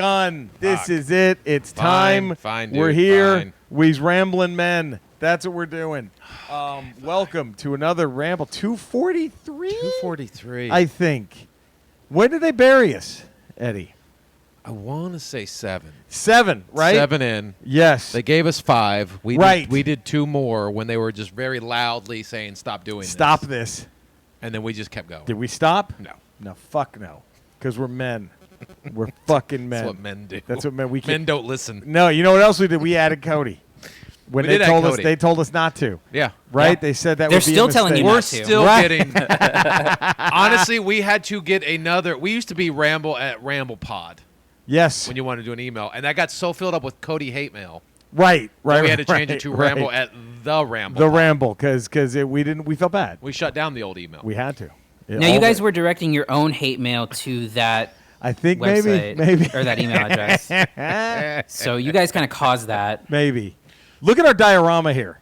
on. This is it. It's time. Fine, dude, we're here. fine. We's rambling men. That's what we're doing. Welcome to another Ramble. 243? 243. I think. When did they bury us, Eddie? I want to say 7. 7, right? 7 in. Yes. They gave us 5. We Right. we did 2 more when they were just very loudly saying, stop doing this. Stop this. And then we just kept going. Did we stop? No. No, fuck no. Because we're men. We're fucking men. That's what men do. That's what men. We Men don't listen. No, you know what else we did? We added Cody. When We did add Cody. they told us not to. Yeah. Right? Yeah. They said that They're would be still a telling you mistake. not We're to. still Right. getting. Honestly, we had to get another. We used to be Ramble at Ramble Pod Yes. when you wanted to do an email, and that got so filled up with Cody hate mail. Right. That we had to change it to right. Ramble at the Ramble. The Pod. Ramble, because we felt bad. We shut down the old email. We had to. Now, you guys were directing your own hate mail to that I think website maybe or that email address. So you guys kind of caused that. maybe. Look at our diorama here.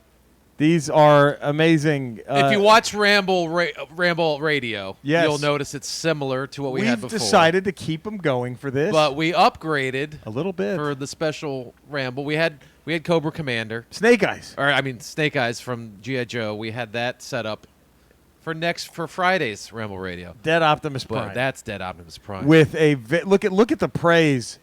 These are amazing. If you watch Ramble Radio, Yes. you'll notice it's similar to what we had we've before. decided to keep them going for this. But we upgraded a little bit. for the special Ramble. We had Cobra Commander, Snake Eyes. or I mean Snake Eyes from G.I. Joe. We had that set up for Friday's Ramble Radio. Dead Optimus But Prime. that's Dead Optimus Prime. With a look at the praise.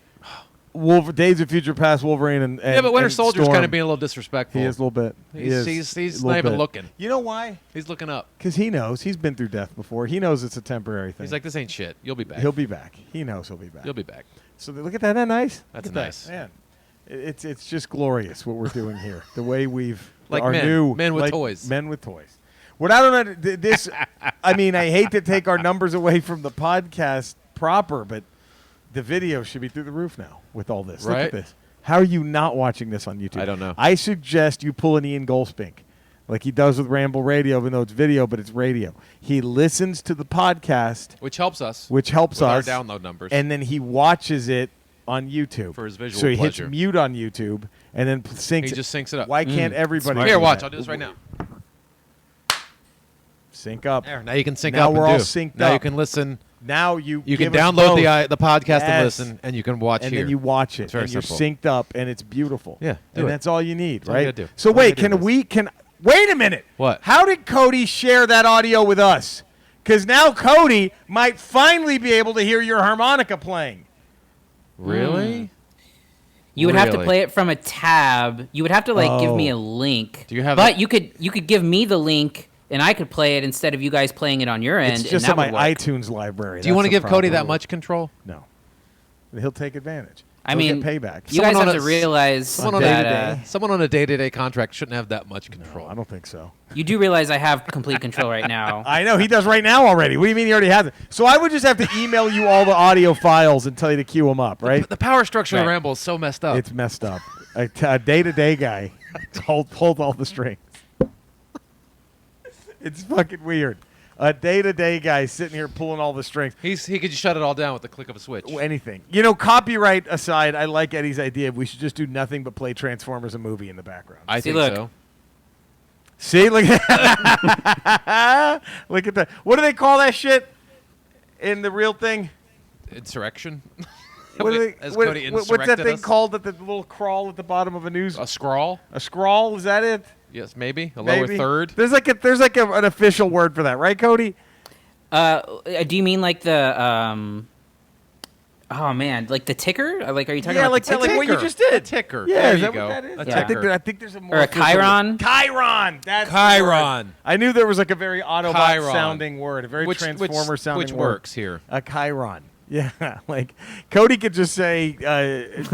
Days of Future Past Wolverine and yeah, but Winter and Soldier's Storm. kind of being a little disrespectful. He is a little bit. He's a not little even bit. looking. You know why? He's looking up. Because he knows. He's been through death before. He knows it's a temporary thing. He's like, this ain't shit. You'll be back. He'll be back. He knows he'll be back. You'll be back. So look at that. Isn't that nice? That's Look at nice. That. Man, it's just glorious what we're doing here. The way we've Like our men. new Men with like toys. Men with toys. What I don't know this. I mean, I hate to take our numbers away from the podcast proper, but the video should be through the roof now with all this. Look Right. at this. How are you not watching this on YouTube? I don't know. I suggest you pull an Ian Goldspink, like he does with Ramble Radio, even though it's video, but it's radio. He listens to the podcast, Which helps us. which helps with us, our download numbers. and then he watches it on YouTube For his visual So he pleasure. hits mute on YouTube and then syncs. He just syncs it up. Why can't everybody? Here, do watch. that? I'll do this right now. Sync up. There. Now you can sync Now up. we're and all do. synced Now you up. can listen. Now you You can give us download both. the podcast Yes. and listen, and you can watch and here. then you watch it, It's very and you're simple. synced up, and it's beautiful. Yeah, do and it. that's all you need, That's all you right? gotta do. So That's all you wait, gotta do can wait a minute? What? How did Cody share that audio with us? Because now Cody might finally be able to hear your harmonica playing. Really? You would have to Really? play it from a tab. You would have to give me a link. Do you have But a- you could give me the link and I could play it instead of you guys playing it on your end. It's and just that in my would work. iTunes library. Do you want to That's give the Cody proper that rule. much control? No. He'll take advantage. I He'll mean, get payback. You guys Someone have on to a- realize Someone that on a day-to-day contract shouldn't have that much control. No, I don't think so. you do realize I have complete control right now. I know he does right now already. What do you mean he already has it? So I would just have to email you all the audio files and tell you to queue them up, right? The power structure of Right. Ramble is so messed up. It's messed up. A day-to-day guy holds all the strings. It's fucking weird. A day-to-day guy sitting here pulling all the strings. He could just shut it all down with the click of a switch. Anything. You know, copyright aside, I like Eddie's idea. We should just do nothing but play Transformers a movie in the background. I See, think look. so. See, look at look at that. What do they call that shit in the real thing? Insurrection. What do they, As what- Cody what's that insurrected thing us? called? That the little crawl at the bottom of a news? A scrawl? A scrawl? Is that it? Yes, maybe. A lower Maybe. third. There's an official word for that, right, Cody? Do you mean like the oh man, like the ticker? Like, are you talking Yeah, about like the that, like ticker? what you Ticker. just did. A ticker. Yeah, There is you that go. what that is? A Yeah. ticker. I think there's a more Or a official chyron? word. Chyron. That's the Chyron. word. I knew there was like a very Autobot Chyron. sounding word, a very Transformer sounding which word. works here. A chyron. Yeah, like Cody could just say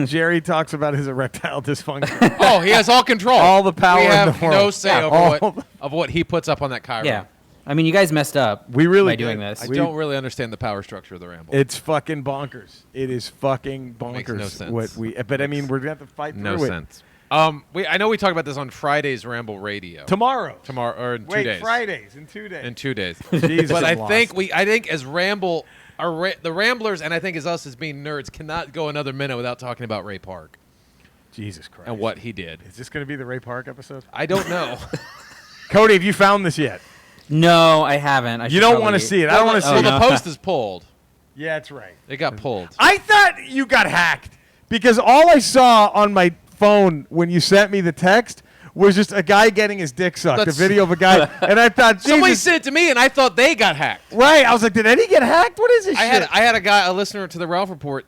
Jerry talks about his erectile dysfunction. Oh, he has all control. All the power we in have the world. no say Yeah, over all of what he puts up on that Chiron. Yeah. I mean, you guys messed up. We really by doing did. this. I We- don't really understand the power structure of the Ramble. It's fucking bonkers. It is fucking bonkers. Makes no sense. What we, but I mean, we're gonna have to fight no through sense. I know we talked about this on Friday's Ramble Radio. it tomorrow. Tomorrow or in 2 Wait, days. Fridays in 2 days. In 2 days. Jesus, But I'm I lost. think as Ramble, the Ramblers, and I think as us as being nerds, cannot go another minute without talking about Ray Park Jesus Christ. and what he did. Is this going to be the Ray Park episode? I don't know. Cody, have you found this yet? No, I haven't. You don't want to see it. I don't want to see Well, it. the post is pulled. Yeah, that's right. It got pulled. I thought you got hacked because all I saw on my phone when you sent me the text was just a guy getting his dick sucked, a video of a guy, and I thought, Somebody Jesus. sent it to me, and I thought they got hacked. Right, I was like, did Eddie get hacked? What is this I shit? had a listener to the Ralph Report,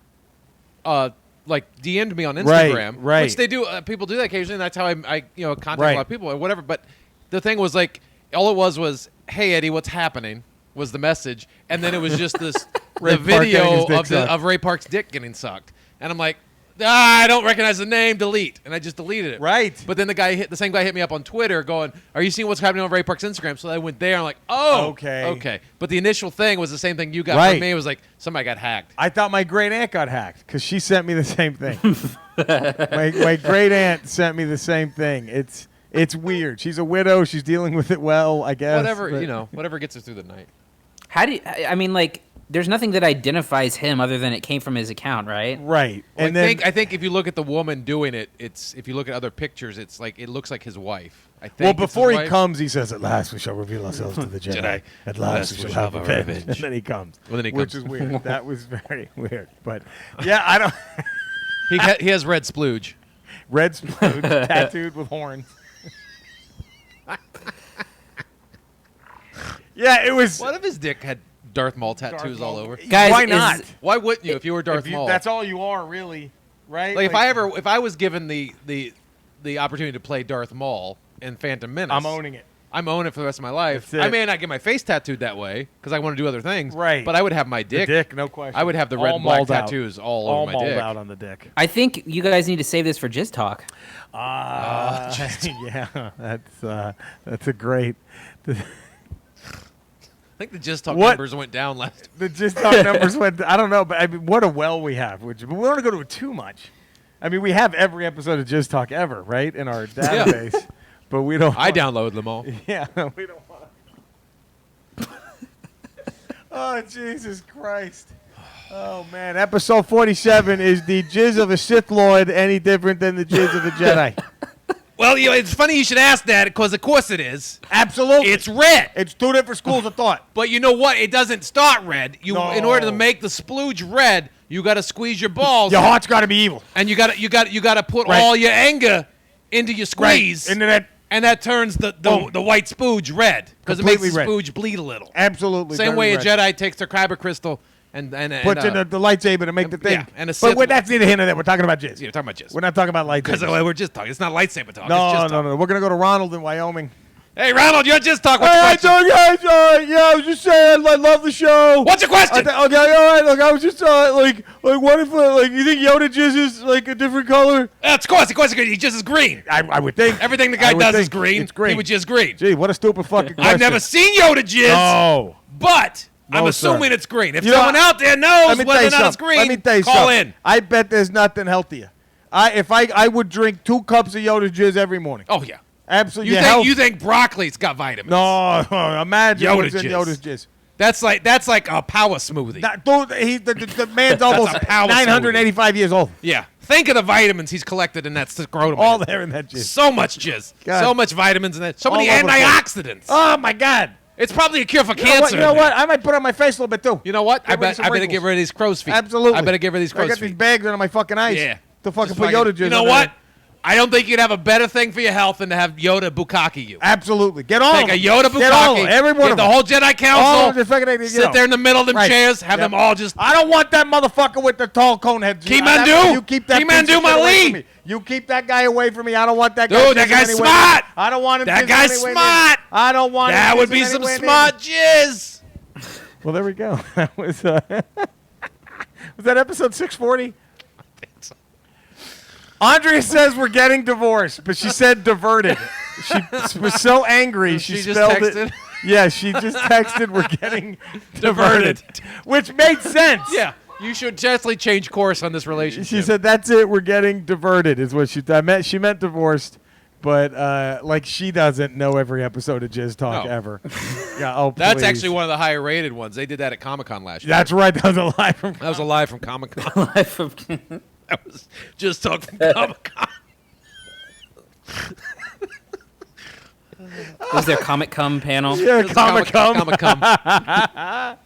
like DM'd me on Instagram, right. which they do. People do that occasionally, and that's how I contact Right. a lot of people or whatever. But the thing was like, all it was, "Hey Eddie, what's happening?" was the message, and then it was just this Ray the Park getting video his dick sucked. of Ray Park's dick getting sucked, and I'm like, I don't recognize the name. Delete, and I just deleted it. Right. But then the same guy hit me up on Twitter, going, "Are you seeing what's happening on Ray Park's Instagram?" So I went there. I'm like, "Oh, Okay. But the initial thing was the same thing you got Right. from me. It was like somebody got hacked. I thought my great aunt got hacked because she sent me the same thing. my great aunt sent me the same thing. It's weird. She's a widow. She's dealing with it well, I guess. Whatever whatever gets her through the night. How do you, I mean, like, there's nothing that identifies him other than it came from his account, right? Right. Well, And I think if you look at the woman doing it, if you look at other pictures, it's like it looks like his wife. I think. well, it's his before he wife. comes, he says, "At last we shall reveal ourselves to the Jedi. Jedi. At last we shall have revenge." And then he comes. Well, then he which comes. is weird. That was very weird. But yeah, I don't. he has red splooge. Red splooge tattooed with horns. Yeah, it was. What if his dick had Darth Maul tattoos all over? Guys, why is- not? Why wouldn't you if you were Darth Maul? That's all you are, really, right? Like if I was given the opportunity to play Darth Maul in Phantom Menace, I'm owning it. I'm owning it for the rest of my life. That's it. I may not get my face tattooed that way because I want to do other things. Right. But I would have my The dick. dick, no question. I would have the All red and black mauled out. tattoos all All over my mauled dick. out on the dick. I think you guys need to save this for Jizz Talk. Yeah, that's a great. I think the Jizz Talk What? numbers went down last. The Jizz Talk numbers went. I don't know, but I mean, what a well we have. But we don't want to go to it too much. I mean, we have every episode of Jizz Talk ever, right, in our database. But we don't. I download them all. Yeah, we don't want. Oh Jesus Christ! Oh man, episode 47 is the Jizz of a Sith Lord any different than the Jizz of a Jedi? Well, it's funny you should ask that because of course it is. Absolutely, It's red. It's two different schools of thought. But you know what? It doesn't start red. In No. order to make the splooge red, you got to squeeze your balls. Your heart's got to be evil. And you got to put Right. all your anger into your squeeze. Right. Into that. And that turns the white spooge red because it makes the Completely red. spooge bleed a little. Absolutely. Same very way red. a Jedi takes their kyber crystal and puts in the lightsaber to make the thing. yeah, and a but Sith- that's neither here nor there. We're talking about Jizz. You're talking about Jizz. We're not talking about Because lightsabers. we're just talking. It's not lightsaber talk. No, it's just no, talk. no. We're gonna go to Ronald in Wyoming. Hey, Ronald, you're just talk. What's Hey, your I question? guys. Yeah, I was just saying, I love the show. What's your question? Okay, all right. Look, I was just like, what if, you think Yoda Jizz is like a different color? Of course, he just is green. I would think. Everything the I guy would does think is green. It's green. He was just green. Gee, what a stupid fucking question. I've never seen Yoda jizz, No. but I'm No, assuming sir. it's green. If You know, someone out there knows Let me tell whether you or not it's something. green, Let me tell you call something. in. I bet there's nothing healthier. I would drink 2 cups of Yoda Jizz every morning. Oh yeah. Absolutely. You think broccoli's got vitamins? No, imagine Yoda what's in Jizz. Yoda's Jizz. That's like a power smoothie. The man's almost a power 985 years old. Yeah. Think of the vitamins he's collected in that scrotum. All there in that jizz. So much jizz. God. So much vitamins in that. So All many over the place. antioxidants. Oh my God! It's probably a cure for You know what? cancer. You know in there. what? I might put it on my face a little bit too. You know what? I Get rid of bet some I better wrinkles. get rid of these crow's feet. Absolutely. I better get rid of these I crow's got feet. these bags under my fucking eyes. Yeah. To fucking Just put fucking- Yoda Jizz. You know under what? there. I don't think you'd have a better thing for your health than to have Yoda bukkake you. Absolutely. Get on. Take a Yoda Get on. bukkake. Every one Get of the them. whole Jedi All Council. of the fucking, you Sit know. there in the middle of them Right. chairs. Have Yep. them all just. I don't want that motherfucker with the tall cone head. Keep That- on do. You keep that Keep on piece of do my shit away lead. from me. You keep that guy away from me. I don't want that guy. Dude, that jizzing guy's anywhere smart. near me. I don't want him. That jizzing guy's anywhere smart. near me. I don't want him. That would jizzing be some anywhere near me. smart jizz. Well, there we go. That was. Was that episode 640? Andrea says we're getting divorced, but she said diverted. She was so angry she She just spelled texted? it. Yeah, she just texted we're getting diverted, which made sense. Yeah. You should definitely change course on this relationship. She said that's it. We're getting diverted is what she meant. She meant divorced, but like she doesn't know every episode of Jizz Talk No. ever. Yeah. Oh, That's please. actually one of the higher rated ones. They did that at Comic-Con last year. That's right. That was a lie from. That was a live from Comic-Con. That was just talk from Comic-Con. Was there Comic Cum panel? Yeah, Comic Con. Comic-Con.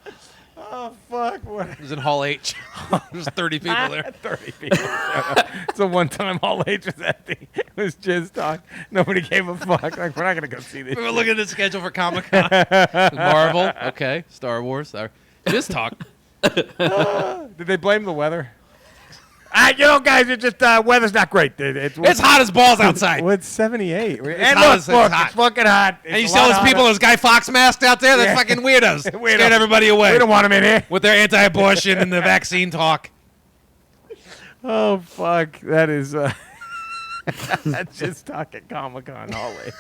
Oh, fuck. What? It was in Hall H. There's 30 people there. 30 people. It's a one-time Hall H was empty. It was Jizz Talk. Nobody gave a fuck. Like, we're not going to go see this. We were looking at the schedule for Comic-Con. Marvel. Okay. Star Wars. Jizz Talk. Did they blame the weather? Guys, it's just weather's not great. It's hot as balls outside. Well, it's 78. And hot look, as- it's hot. it's fucking hot. And you see all those people, those Guy Fawkes masks out there? They're Yeah. fucking weirdos. Weirdos. Scared everybody away. We don't want them in here. With their anti-abortion and the vaccine talk. Oh, fuck. That is that's just talking Comic-Con always.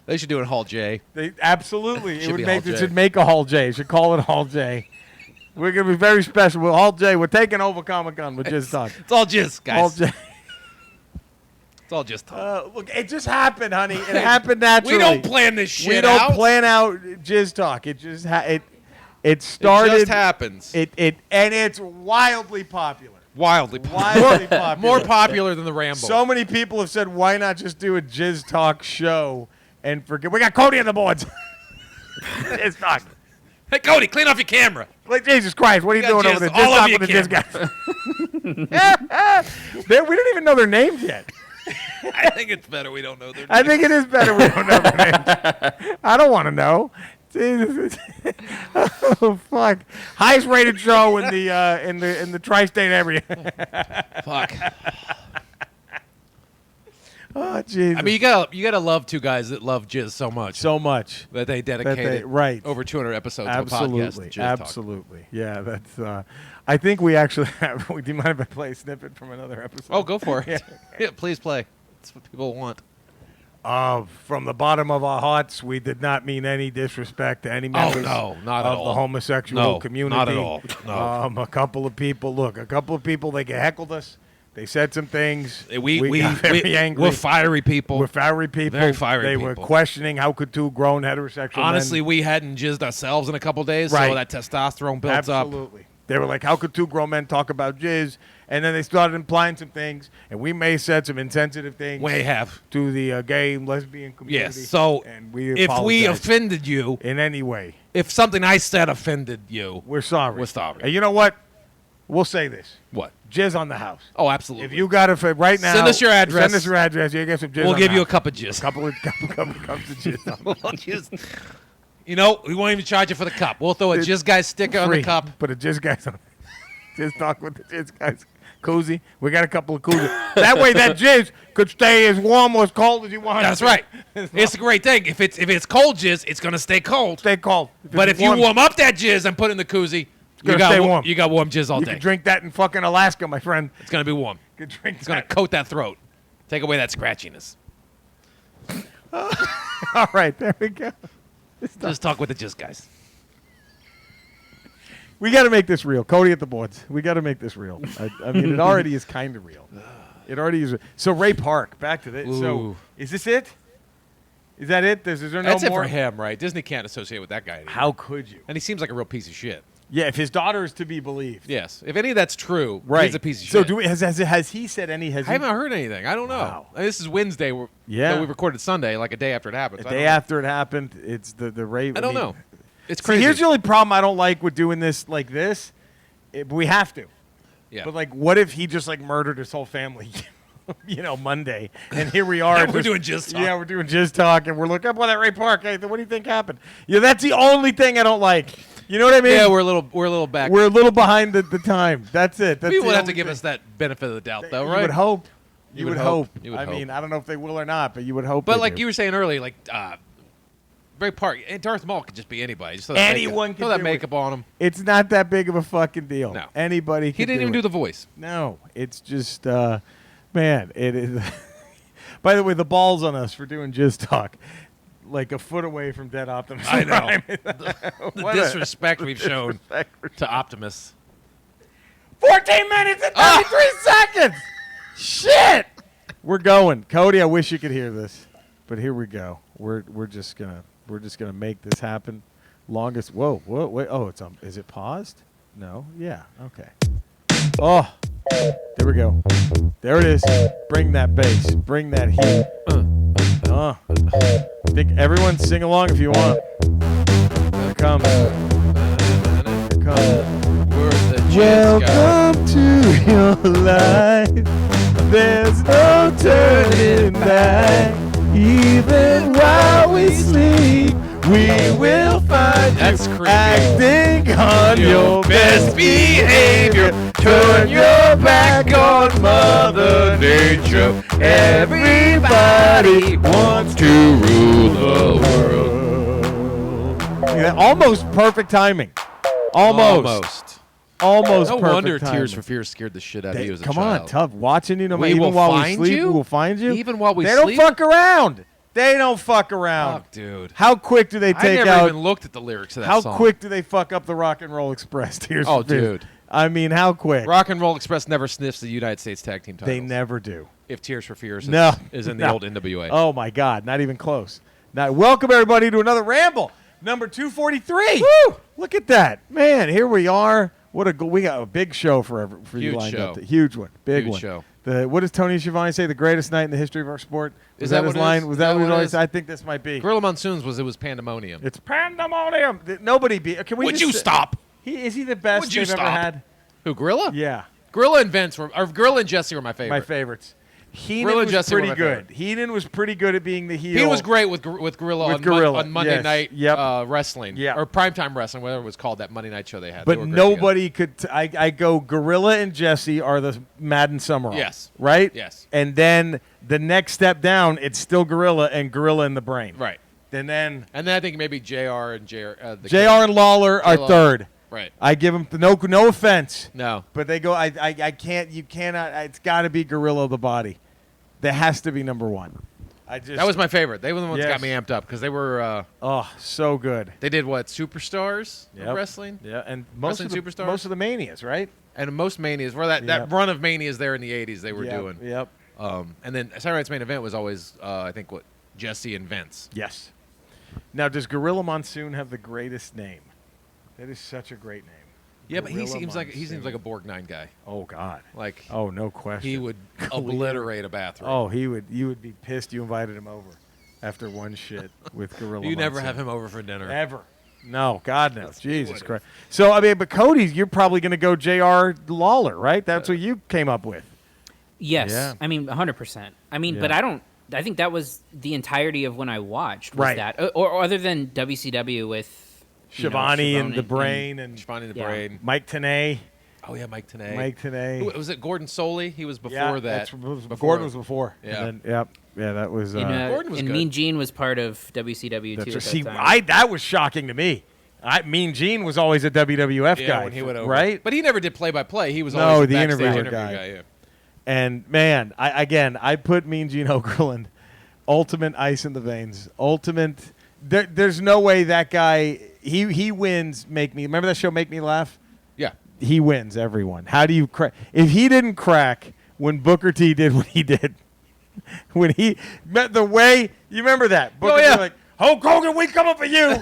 They should do it in Hall J. Absolutely. Should be Hall It J. should make a Hall J. It should call it Hall J. We're going to be very special with Hall J. We're taking over Comic-Con with Jizz Talk. It's all jizz, guys. Hall J. It's all just talk. Look, it just happened, honey. It happened naturally. We don't plan this shit We don't out. plan out Jizz Talk. It just it started. It just happens. And it's wildly popular. Wildly popular. Wildly popular. More popular than the Ramble. So many people have said, "Why not just do a Jizz Talk show and forget?" We got Cody on the boards. Jizz Talk. Hey, Cody, clean off your camera. Like, Jesus Christ, what are you You got doing over jizz there? all Jizz over Talk with the your Jizz guys. We don't even know their names yet. I think it's better we don't know their names. I think it is better we don't know their names. I don't want to know. Jesus. Oh, fuck. Highest rated show in the tri-state area. Fuck. Oh, Jesus. I mean, you gotta love two guys that love jizz so much so much. that they dedicated Right. over 200 episodes Absolutely. of a podcast. to Jizz Talk. Absolutely. Yeah, that's. I think we actually have. Do you mind if I play a snippet from another episode? Oh, go for it. Yeah. Yeah, please play. That's what people want. From the bottom of our hearts, we did not mean any disrespect to any members no, not at of the all. homosexual No, community. not at all. No. A couple of people, they heckled us. They said some things. We got very angry. We're fiery people. We're fiery people. Very fiery They people. were questioning how could two grown heterosexual Honestly, men... we hadn't jizzed ourselves in a couple days, Right. so that testosterone builds up. Absolutely. They were like, how could two grown men talk about jizz? And then they started implying some things, and we may have said some insensitive things We have. to the gay and lesbian community. Yes. So and we if we apologize offended you, in any way, if something I said offended you, we're sorry. We're sorry. And you know what? We'll say this. what? Jizz on the house. Oh, absolutely. If you got it right now, Send us your address. Send us your address. You get some jizz. we'll on give the you a house. cup of jizz. couple of cups of jizz. We'll jizz. You know, we won't even charge you for the cup. We'll throw a jizz guy sticker on the Free. cup. Put a jizz guys on. Jizz Talk with the jizz guys. Koozie. We got a couple of koozies. That way, that jizz could stay as warm or as cold as you want. That's right. It's a great thing. If it's cold jizz, it's gonna stay cold. Stay cold. But if you warm up that jizz and put it in the koozie, you gonna got stay warm. You got warm jizz all you day. can drink that in fucking Alaska, my friend. It's gonna be warm. You can drink It's gonna that. coat that throat. Take away that scratchiness. All right, there we go. Just talk with the jizz guys. We got to make this real. Cody at the boards. We got to make this real. I mean, it already is kind of real. It already is. So Ray Park, back to this. So Ooh. is this it? Is that it? Is there no That's more? it for him, right? Disney can't associate with that guy anymore. How could you? And he seems like a real piece of shit. Yeah, if his daughter is to be believed. Yes. If any of that's true, Right. he's a piece of so shit. do we, has he said any? Has I haven't heard anything. I don't know. Wow. This is Wednesday. Yeah. So we recorded Sunday, like a day after it happened. the So I don't day know. after it happened? It's the Ray. I don't know. It's See, crazy. here's the only problem I don't like with doing this like this. But we have to. yeah. But like, what if he just like murdered his whole family? Monday, and here we are. Yeah, we're doing Jizz Talk. Yeah, we're doing Jizz Talk, and we're looking up on that Ray Park. Hey, what do you think happened? Yeah, that's the only thing I don't like. You know what I mean? Yeah, we're a little back. We're a little behind the time. That's it. That's People the would have to only give thing. us that benefit of the doubt, though, You right? would hope. You would hope. You would I hope. mean, I don't know if they will or not, but you would hope. But they like do. you were saying earlier, like Ray Park, and Darth Maul could just be anybody. Just throw Anyone makeup, can throw that do it. makeup on him. It's not that big of a fucking deal. No. Anybody. He can didn't even it. do the voice. No, it's just, man, it is. By the way, the balls on us for doing Jizz Talk, like a foot away from Dead Optimus. I know. Prime. The What a- disrespect we've shown disrespect. to Optimus. 14 minutes and 33 seconds. Shit. We're going, Cody. I wish you could hear this, but here we go. We're just gonna make this happen. Longest. Whoa. Wait. Oh, it's is it paused? No. Yeah. Okay. Oh. There we go. There it is. Bring that bass. Bring that heat. I think everyone sing along if you want. Here it comes. We're the Jizz guys. Welcome to your life. There's no turning back. Even while we sleep, we will find That's you creepy. acting on your best behavior. Turn your back on Mother Nature. Everybody wants to rule the world. Yeah, almost perfect timing. Almost No perfect wonder timing. Tears for Fears scared the shit out of you as a Come child. on, tough. Watching you, no We even will while we find sleep, you? we will find you. Even while we they sleep? don't fuck around. They don't fuck around. Fuck, dude. How quick do they I take never out? even looked at the lyrics of that How song. quick do they fuck up the Rock and Roll Express? Tears Oh, for Fears? dude. I mean, how quick? Rock and Roll Express never sniffs the United States Tag Team titles. They never do. If Tears for Fears No. is in the No. old NWA. Oh my God, not even close. Now, welcome everybody to another Ramble, number 243. Woo! Look at that, man! Here we are. We got a big show for you Huge lined show. up. Huge one, big Huge one. show. What does Tony Schiavone say? The greatest night in the history of our sport. Is that his what it line? is? Was Is that that what it what it always? is? I think this might be. Gorilla Monsoons was pandemonium. It's pandemonium. Nobody beat. Can we? Would just you say- stop? Is he the best Would you they've ever stop? had? Who, Gorilla? Yeah, Gorilla and Vince or Gorilla and Jesse were my favorite. my favorites. Heenan Gorilla and was Jesse were pretty my good. favorite. Heenan was pretty good at being the heel. He was great with Gorilla, With on, Gorilla, on Monday yes. Night Yep. Wrestling. Yeah. Or Primetime Wrestling, whatever it was called, that Monday night show they had. But They were great nobody could. I go. Gorilla and Jesse are the Madden Summerall. Yes. Right. Yes. And then the next step down, it's still Gorilla and Gorilla in the Brain. together. Right. And then And then I think maybe JR and JR. JR and Lawler are Lawler. third. Right. I give them no offense, No. but they go. I can't. You cannot. It's got to be Gorilla the Body. That has to be number one. That was my favorite. They were the ones that Yes. got me amped up because they were. Oh, so good. They did what? Superstars of Yep. wrestling? Yeah, and most Wrestling of the superstars? most of the manias, right? And most Manias, where Yep. that run of Manias there in the 80s they were Yep, doing. Yep. And then Saturday Night's Main Event was always, I think, what? Jesse and Vince. Yes. Now, does Gorilla Monsoon have the greatest name? That is such a great name. Yeah, but he Gorilla seems like Monsoon. a Borgnine guy. Oh God. Like Oh, no question. he would obliterate a bathroom. Oh, he would. You would be pissed. You invited him over after one shit with Gorilla. you never Monsoon. have him over for dinner. Ever. No, God no. Jesus would've. Christ. So I mean, but Cody, you're probably going to go J.R. Lawler, right? That's what you came up with. Yes, Yeah. I mean 100%. I mean, Yeah. but I don't. I think that was the entirety of when I watched. Was Right. That or other than WCW with Shivani and Shivani the Brain and Shivani the Yeah. Brain. Mike Tenay. Oh yeah, Mike Tenay. Mike Tenay. Who, was it Gordon Soley? He was before Yeah, that. Gordon was before. Yeah. And then, yep. Yeah, that was. Gordon was and good. Mean Gene was part of WCW That's too. right. At that See, time. that was shocking to me. Mean Gene was always a WWF Yeah, guy, when he went over. right? But he never did play-by-play. He was No, always the a backstage interviewer interview guy. yeah. And man, I put Mean Gene Okerlund, ultimate ice in the veins, ultimate. There's no way that guy he wins. Remember that show Make Me Laugh? Yeah. He wins everyone. How do you crack? If he didn't crack when Booker T did what he did, when he met the way you remember that Booker T yeah. like Hulk Hogan, we coming for you.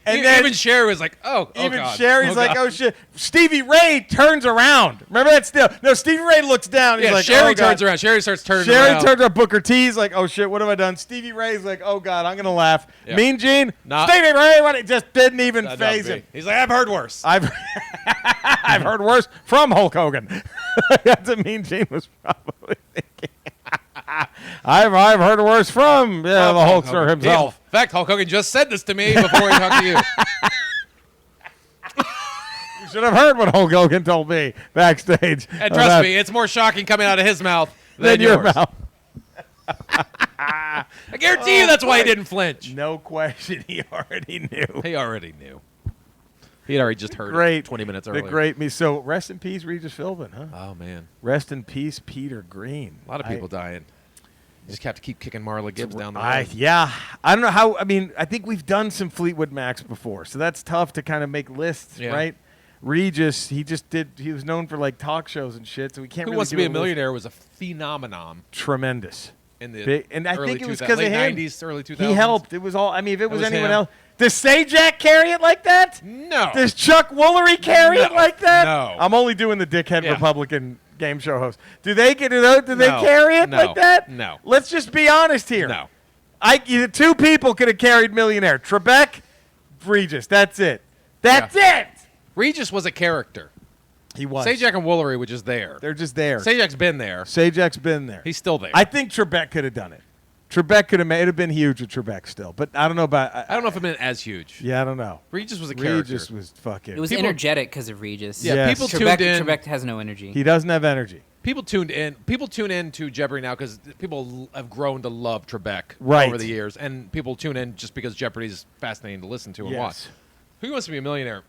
And then even Sherry was like, oh even God. Sherry's like, God. oh shit. Stevie Ray turns around. Remember that still? No, Stevie Ray looks down. He's Yeah, like, Sherry oh, God. turns around. Sherry starts turning Sherry around. turns around. Booker T's like, oh shit, what have I done? Stevie Ray's like, oh God, I'm gonna laugh. Yeah. Mean Gene, Not- Stevie Ray, what? It just didn't even Not phase me. him. He's like, I've heard worse. I've I've heard worse from Hulk Hogan. That's what Mean Gene was probably thinking. I've heard worse from the Hulkster himself. In fact, Hulk Hogan just said this to me before he talked to you. You should have heard what Hulk Hogan told me backstage. And trust me, it's more shocking coming out of his mouth than your yours. mouth. I guarantee you that's why he didn't flinch. No question, he already knew. He already knew. He had already just heard Great. it 20 minutes The earlier. great me. So rest in peace, Regis Philbin, huh? Oh, man. Rest in peace, Peter Green. A lot of people dying. You just have to keep kicking Marla Gibbs down the road. I don't know how. I mean, I think we've done some Fleetwood Macs before, so that's tough to kind of make lists, Yeah. right? Regis, he was known for like talk shows and shit, so we can't Who really Wants to do Be a list. Millionaire was a phenomenon tremendous. in the Big, and I early think it was 2000s, because of late him. 90s, early 2000s. He helped. It was all. I mean, if it was was anyone him. else, does Sajak carry it like that? No. Does Chuck Woolery carry it No. like that? No. I'm only doing the dickhead Yeah. Republican game show host. Do they get it out? Do they No. carry it No. like that? No. Let's just be honest here. No. Either two people could have carried Millionaire. Trebek, Regis. That's it. That's it. Regis was a character. He was. Sajak and Woolery were just there. They're just there. Sajak's been there. Sajak's been there. He's still there. I think Trebek could have done it. Trebek could have made it. Have been huge with Trebek still, but I don't know about. I don't know if it meant as huge. Yeah, I don't know. Regis was a character. Regis was fucking. It was People- energetic because of Regis. Yeah, Yes. people Trebek, tuned in. Trebek has no energy. He doesn't have energy. People tune in to Jeopardy now because people have grown to love Trebek Right. over the years, and people tune in just because Jeopardy's fascinating to listen to and Yes. watch. Who Wants to Be a Millionaire?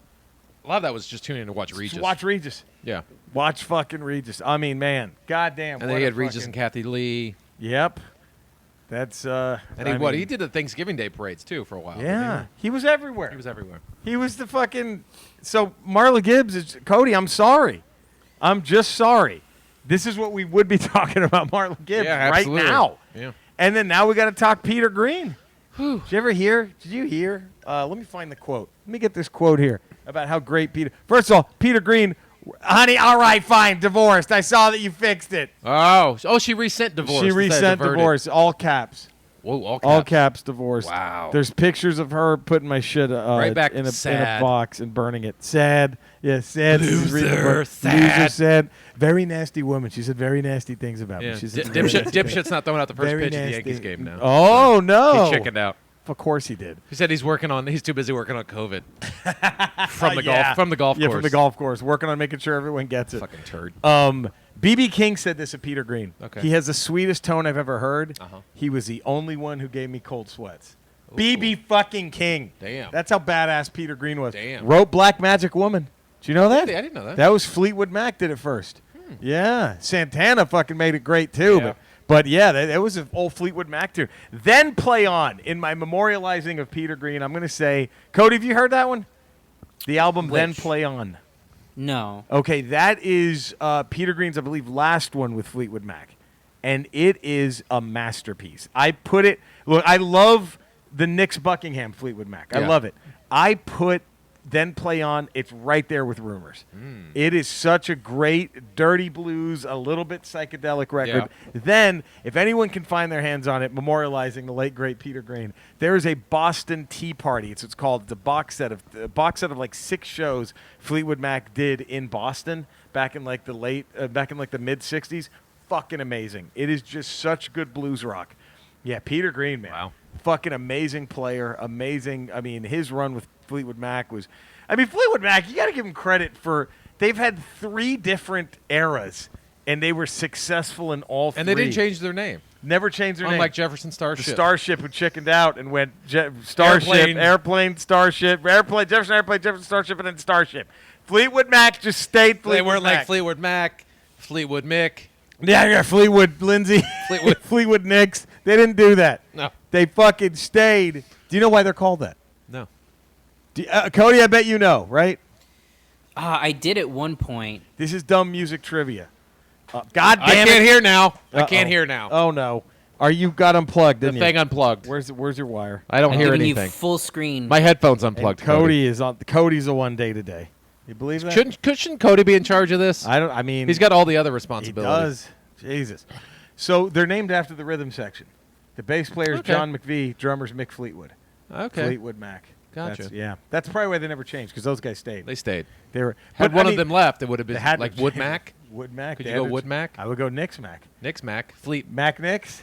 A lot of that was just tuning in to watch Regis. Just watch Regis. Yeah, Watch fucking Regis. I mean, man, goddamn. and then he had Regis and Kathy Lee. Yep. That's And I mean, he did the Thanksgiving Day parades too for a while. Yeah, he was everywhere. he was everywhere. He was the fucking. So Marla Gibbs is Cody. I'm sorry. I'm just sorry. This is what we would be talking about Marla Gibbs Yeah, right absolutely. now. Yeah. And then now we got to talk Peter Green. Did you ever hear? Did you hear? Let me find the quote. Let me get this quote here about how great Peter. First of all, Peter Green, honey. All right, fine, divorced. I saw that you fixed it. Oh, she resent divorce. She instead of resent diverted. divorce. All caps. Whoa, all caps. All caps divorce. Wow. There's pictures of her putting my shit Right back in a sad. box and burning it. Sad. Yeah, sad. She's reading the Loser, book. sad. Loser, sad. Very nasty woman. She said very nasty things about Yeah. me. She said very nasty things. Dipshit's not throwing out the first Very pitch of the nasty. Yankees game now. Oh, no. He chickened out. Of course he did. He said he's too busy working on COVID from the Yeah. golf from the golf Yeah, course. from the golf course. Working on making sure everyone gets it. Fucking turd. B.B. King said this of Peter Green. Okay. He has the sweetest tone I've ever heard. Uh-huh. He was the only one who gave me cold sweats. B.B. fucking King. Damn. That's how badass Peter Green was. Damn. Wrote Black Magic Woman. Do you know that? I didn't know that. That was Fleetwood Mac did it first. Yeah. Santana fucking made it great too. Yeah. But yeah, that was an old Fleetwood Mac tune. Then Play On. In my memorializing of Peter Green, I'm going to say, Cody, have you heard that one? The album Then Which? Play On. No. Okay, that is Peter Green's, I believe, last one with Fleetwood Mac. And it is a masterpiece. I put it, look, I love the Nick's Buckingham Fleetwood Mac. I Yeah. love it. I put Then Play On, it's right there with Rumors. It is such a great dirty blues, a little bit psychedelic record. Then, if anyone can find their hands on it, memorializing the late great Peter Green, there is a Boston Tea Party. It's called the box set of like 6 shows Fleetwood Mac did in Boston back in like the mid '60s. Fucking amazing. It is just such good blues rock. Yeah, Peter Green, man. Wow. Fucking amazing player. Amazing. I mean, his run with Fleetwood Mac was. I mean, Fleetwood Mac, you got to give him credit for. They've had 3 different eras, and they were successful in all 3. And they didn't change their name. Never changed their name. Unlike Jefferson The Starship. Starship who chickened out and went Starship, Airplane, Starship, Airplane, Jefferson Starship, and then Starship. Fleetwood Mac just stayed Fleetwood They weren't Mac. like Fleetwood Mac, Fleetwood Mick. Yeah, Fleetwood Lindsay, Fleetwood Nicks. They didn't do that. No. They fucking stayed. Do you know why they're called that? No. Cody, I bet you know, right? I did at one point. This is dumb music trivia. God I damn can't it. hear now. I Uh-oh. can't hear now. Oh, no. You got unplugged, The didn't thing you? unplugged. Where's your wire? I don't I'm hear giving anything. you full screen. My headphones And unplugged. Cody is on. Cody's a one day today. You believe that? Shouldn't Cody be in charge of this? I mean, He's got all the other he responsibilities. does. Jesus. So they're named after the rhythm section. The bass player is Okay. John McVie. Drummer's Mick Fleetwood. Okay. Fleetwood Mac. Gotcha. That's probably why they never changed because those guys stayed. They stayed. They were. Had but, one I of mean, them left, it would have they been had like to- Wood Mac. Wood Mac. Could They you go had to- Wood Mac? I would go Nick's Mac. Nick's Mac. Fleet. Mac Nicks.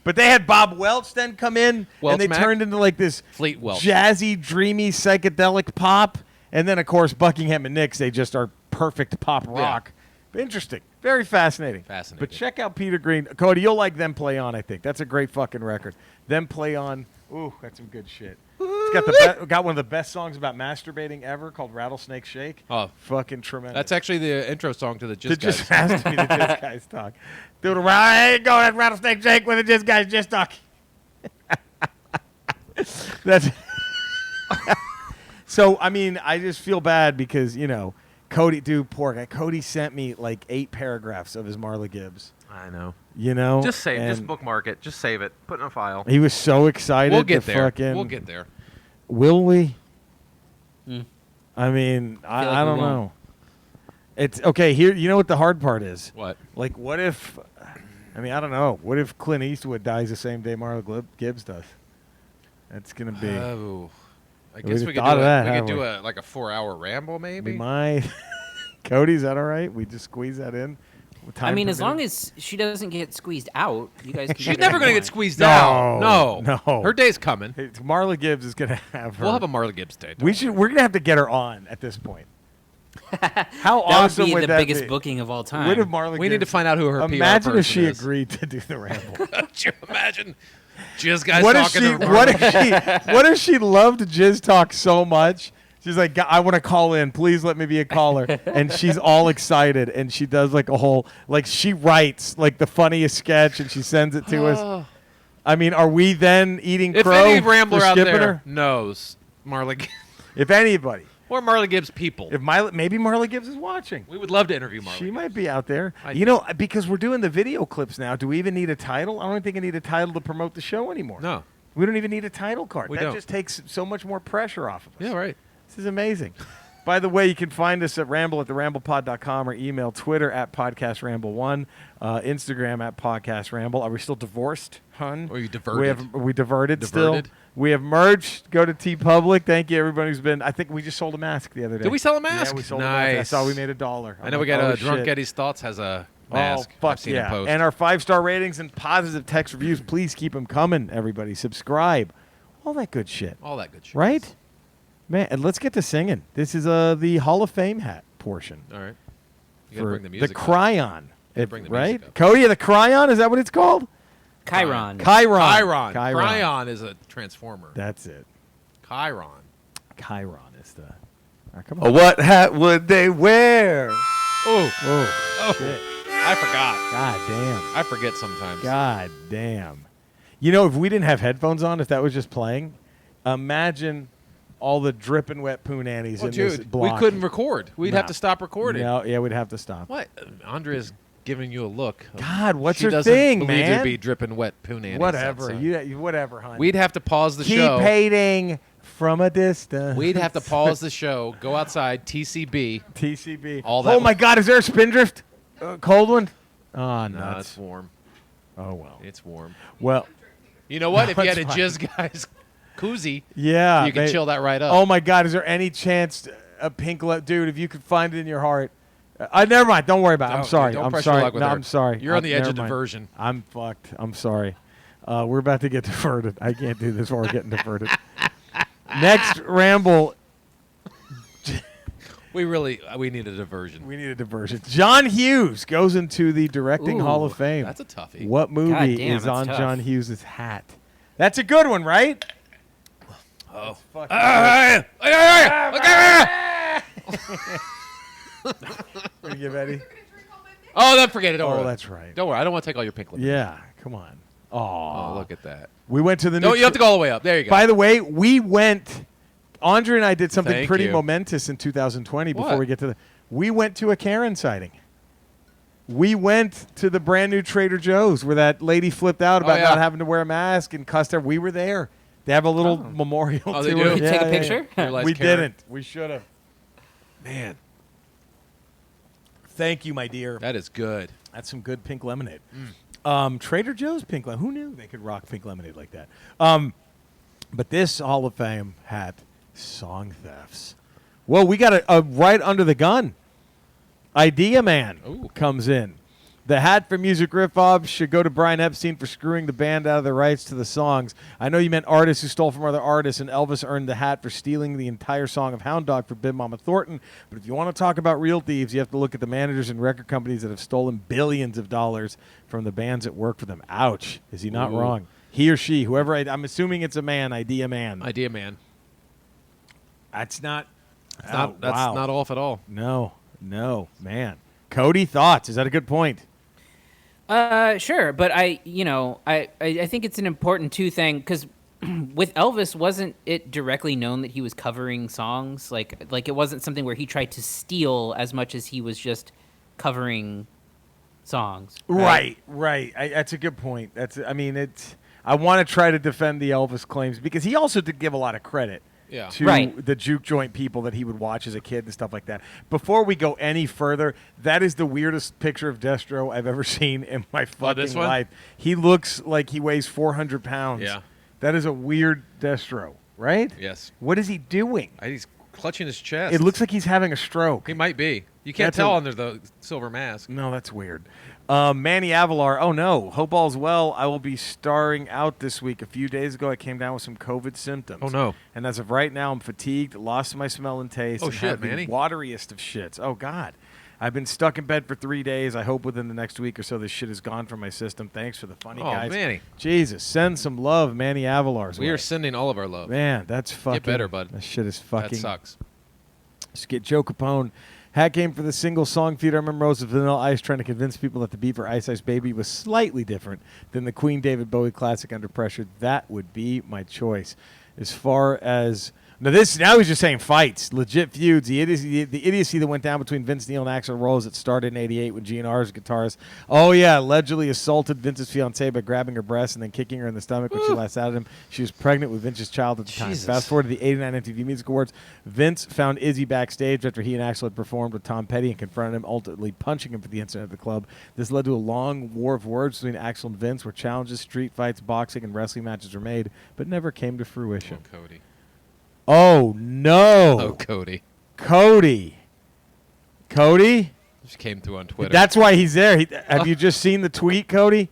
But they had Bob Welch then come in, Welch and they Mac? turned into like this Fleet Welch. jazzy, dreamy, psychedelic pop. And then, of course, Buckingham and Nicks, they just are perfect pop rock. Interesting. Very fascinating. Fascinating. But check out Peter Green. Cody, you'll like Them Play On, I think. That's a great fucking record. Them Play On. Ooh, that's some good shit. It's got one of the best songs about masturbating ever called Rattlesnake Shake. Oh. Fucking tremendous. That's actually the intro song to the Jizz It just Guys. has to be the Jizz Guys talk. Do the hey, go that Rattlesnake Shake when the Jizz Guys just talk. That's so. I mean, I just feel bad because Cody, dude, poor guy. Cody sent me like 8 paragraphs of his Marla Gibbs. I know. Just save, and just bookmark it, just save it, put it in a file. He was so excited. We'll get to there. Fucking, We'll get there. Will we? Mm. I mean, I like we don't won't. know. It's okay. Here, you know what the hard part is? What? Like, what if? I mean, I don't know. What if Clint Eastwood dies the same day Marla Gibbs does? That's gonna be. Oh. I guess we could thought do of that, we could haven't do we? a 4-hour ramble maybe. We might. Cody, is that all right? We just squeeze that in? I mean, as long as she doesn't get squeezed out, you guys can. She's never going to get squeezed No, out. No. no. Her day's coming. Hey, Marla Gibbs is going to have her. We'll have a Marla Gibbs day. We're going to have to get her on at this point. How That awesome would be the that biggest be? booking of all time. What if Marla We need to Gibbs- find out who her PR Imagine if person she is. agreed to do the ramble. Could you imagine? Jizz guys What if talking she? to Marla. What if she loved Jizz Talk so much? She's like, I want to call in. Please let me be a caller. And she's all excited, and she does like a whole she writes like the funniest sketch, and she sends it to us. I mean, are we then eating If crow any for Rambler out skipping there her? knows Marla Gibbs If anybody, or Marla Gibbs people, if maybe Marla Gibbs is watching. we would love to interview Marla. She might be out there. I You know, because we're doing the video clips now, do we even need a title? I don't think I need a title to promote the show anymore. No. We don't even need a title card. We that don't. just takes so much more pressure off of us. Yeah, right. This is amazing. By the way, you can find us at ramble@theramblepod.com or email Twitter at podcastramble1, Instagram at podcastramble. Are we still divorced, hun? Or are you diverted? We diverted still. Diverted? We have merch. Go to TeePublic. Thank you, everybody who's been. I think we just sold a mask the other day. Did we sell a mask? Yeah, we sold a mask. I Nice. saw we made $1. I know we got Drunk Eddie's Thoughts has a mask. Oh, fuck I've seen yeah. him post. And our 5-star ratings and positive text reviews. Please keep them coming, everybody. Subscribe. All that good shit. all that good shit. Right? Man, and let's get to singing. This is the Hall of Fame hat portion. All right. You got to For bring the music up. Cryon. gotta bring the right? music up. Cody, the Cryon? Is that what it's called? Chiron. Chiron. Chiron is a transformer. That's it. Chiron. Chiron is the... come on. What hat would they wear? Oh, Shit. I forgot. God damn. I forget sometimes. God damn. You know, if we didn't have headphones on, if that was just playing, imagine all the dripping wet poo nannies Oh, in this dude, block. we couldn't record. We'd No. have to stop recording. No, yeah, we'd have to stop. What? Andrea's giving you a look. God, what's she her doesn't thing, believe man? there'd be dripping wet poo nannies Whatever. outside. Whatever, honey. We'd have to pause the Keep show. hating from a distance. We'd have to pause the show, go outside, TCB. TCB. All that Oh, my God. Is there a spindrift? Cold one? Oh, No, nuts. it's warm. Oh, well. It's warm. Well, You know what? No, If you had it's a fine. Jizz Guys koozie, yeah. you can chill that right up. Oh, my God. Is there any chance a pink dude, if you could find it in your heart. Never mind. Don't worry about it. I'm Don't- sorry. don't I'm pressure your sorry. luck with No, her. I'm sorry. You're on the edge never of mind. diversion. I'm fucked. I'm sorry. We're about to get diverted. I can't do this while we're getting diverted. Next ramble. We need a diversion. We need a diversion. John Hughes goes into the Directing Ooh, Hall of Fame. That's a toughie. What movie damn, is that's on tough. John Hughes' hat? That's a good one, right? Oh. Fucking What do you give Eddie? Oh, then forget it. Don't Oh, worry. that's right. Don't worry. I don't want to take all your pink lip. Yeah, come on. Oh, look at that. We went to the No, new you have to go all the way up. There you go. By the way, we went. Andre and I did something Thank pretty you. momentous in 2020. Before What? we get to the, we went to a Karen sighting. We went to the brand new Trader Joe's where that lady flipped out about yeah. not having to wear a mask and cussed her. We were there. They have a little memorial Oh, to they do? her. Did you take a picture? You realize We Karen- didn't. We should have. Man, Thank you, my dear. that is good. That's some good pink lemonade. Mm. Trader Joe's pink lemonade. Who knew they could rock pink lemonade like that? But this Hall of Fame hat, song thefts. Well, we got a right under the gun. Idea Man Ooh. comes in. The hat for music riff-offs should go to Brian Epstein for screwing the band out of the rights to the songs. I know you meant artists who stole from other artists, and Elvis earned the hat for stealing the entire song of Hound Dog for Big Mama Thornton. But if you want to talk about real thieves, you have to look at the managers and record companies that have stolen billions of dollars from the bands that work for them. Ouch. Is he not Ooh. wrong? He or she, whoever, I'm assuming it's a man, Idea Man. Idea man. That's not... It's not, that's wow. not off at all. No, man. Cody, thoughts? Is that a good point? Sure, but I think it's an important thing because with Elvis, wasn't it directly known that he was covering songs? Like it wasn't something where he tried to steal as much as he was just covering songs. Right. That's a good point. I want to try to defend the Elvis claims because he also did give a lot of credit Yeah. to Right. the juke joint people that he would watch as a kid and stuff like that. Before we go any further, that is the weirdest picture of Destro I've ever seen in my fucking this one? life. He looks like he weighs 400 pounds. Yeah. That is a weird Destro. right? Yes. What is he doing? He's clutching his chest. It looks like he's having a stroke. He might be. You can't tell under the silver mask. No, that's weird. Manny Avalar. Oh, no. Hope all's well. I will be starring out this week. A few days ago, I came down with some COVID symptoms. Oh, no. And as of right now, I'm fatigued, lost my smell and taste. Oh, and shit, have the Manny. wateriest of shits. Oh, God. I've been stuck in bed for 3 days. I hope within the next week or so this shit is gone from my system. Thanks for the funny guys. Oh, Manny. Jesus. Send some love, Manny Avalar's We way. are sending all of our love. Man, that's fucking... Get better, bud. That shit is fucking... That sucks. Just get Joe Capone. Hat came for the single song feed. I remember Rose of Vanilla Ice trying to convince people that the beat for Ice Ice Baby was slightly different than the Queen David Bowie classic Under Pressure. That would be my choice. As far as... Now he's just saying fights, legit feuds. The idiocy that went down between Vince Neil and Axl Rose that started in '88 when GNR's guitarist, allegedly assaulted Vince's fiancée by grabbing her breast and then kicking her in the stomach when she last outed him. She was pregnant with Vince's child at the time. Fast forward to the '89 MTV Music Awards. Vince found Izzy backstage after he and Axl had performed with Tom Petty and confronted him, ultimately punching him for the incident at the club. This led to a long war of words between Axl and Vince, where challenges, street fights, boxing, and wrestling matches were made, but never came to fruition. Oh, Cody. Oh, no. Oh, Cody. Cody? Just came through on Twitter. That's why he's there. Have you just seen the tweet, Cody?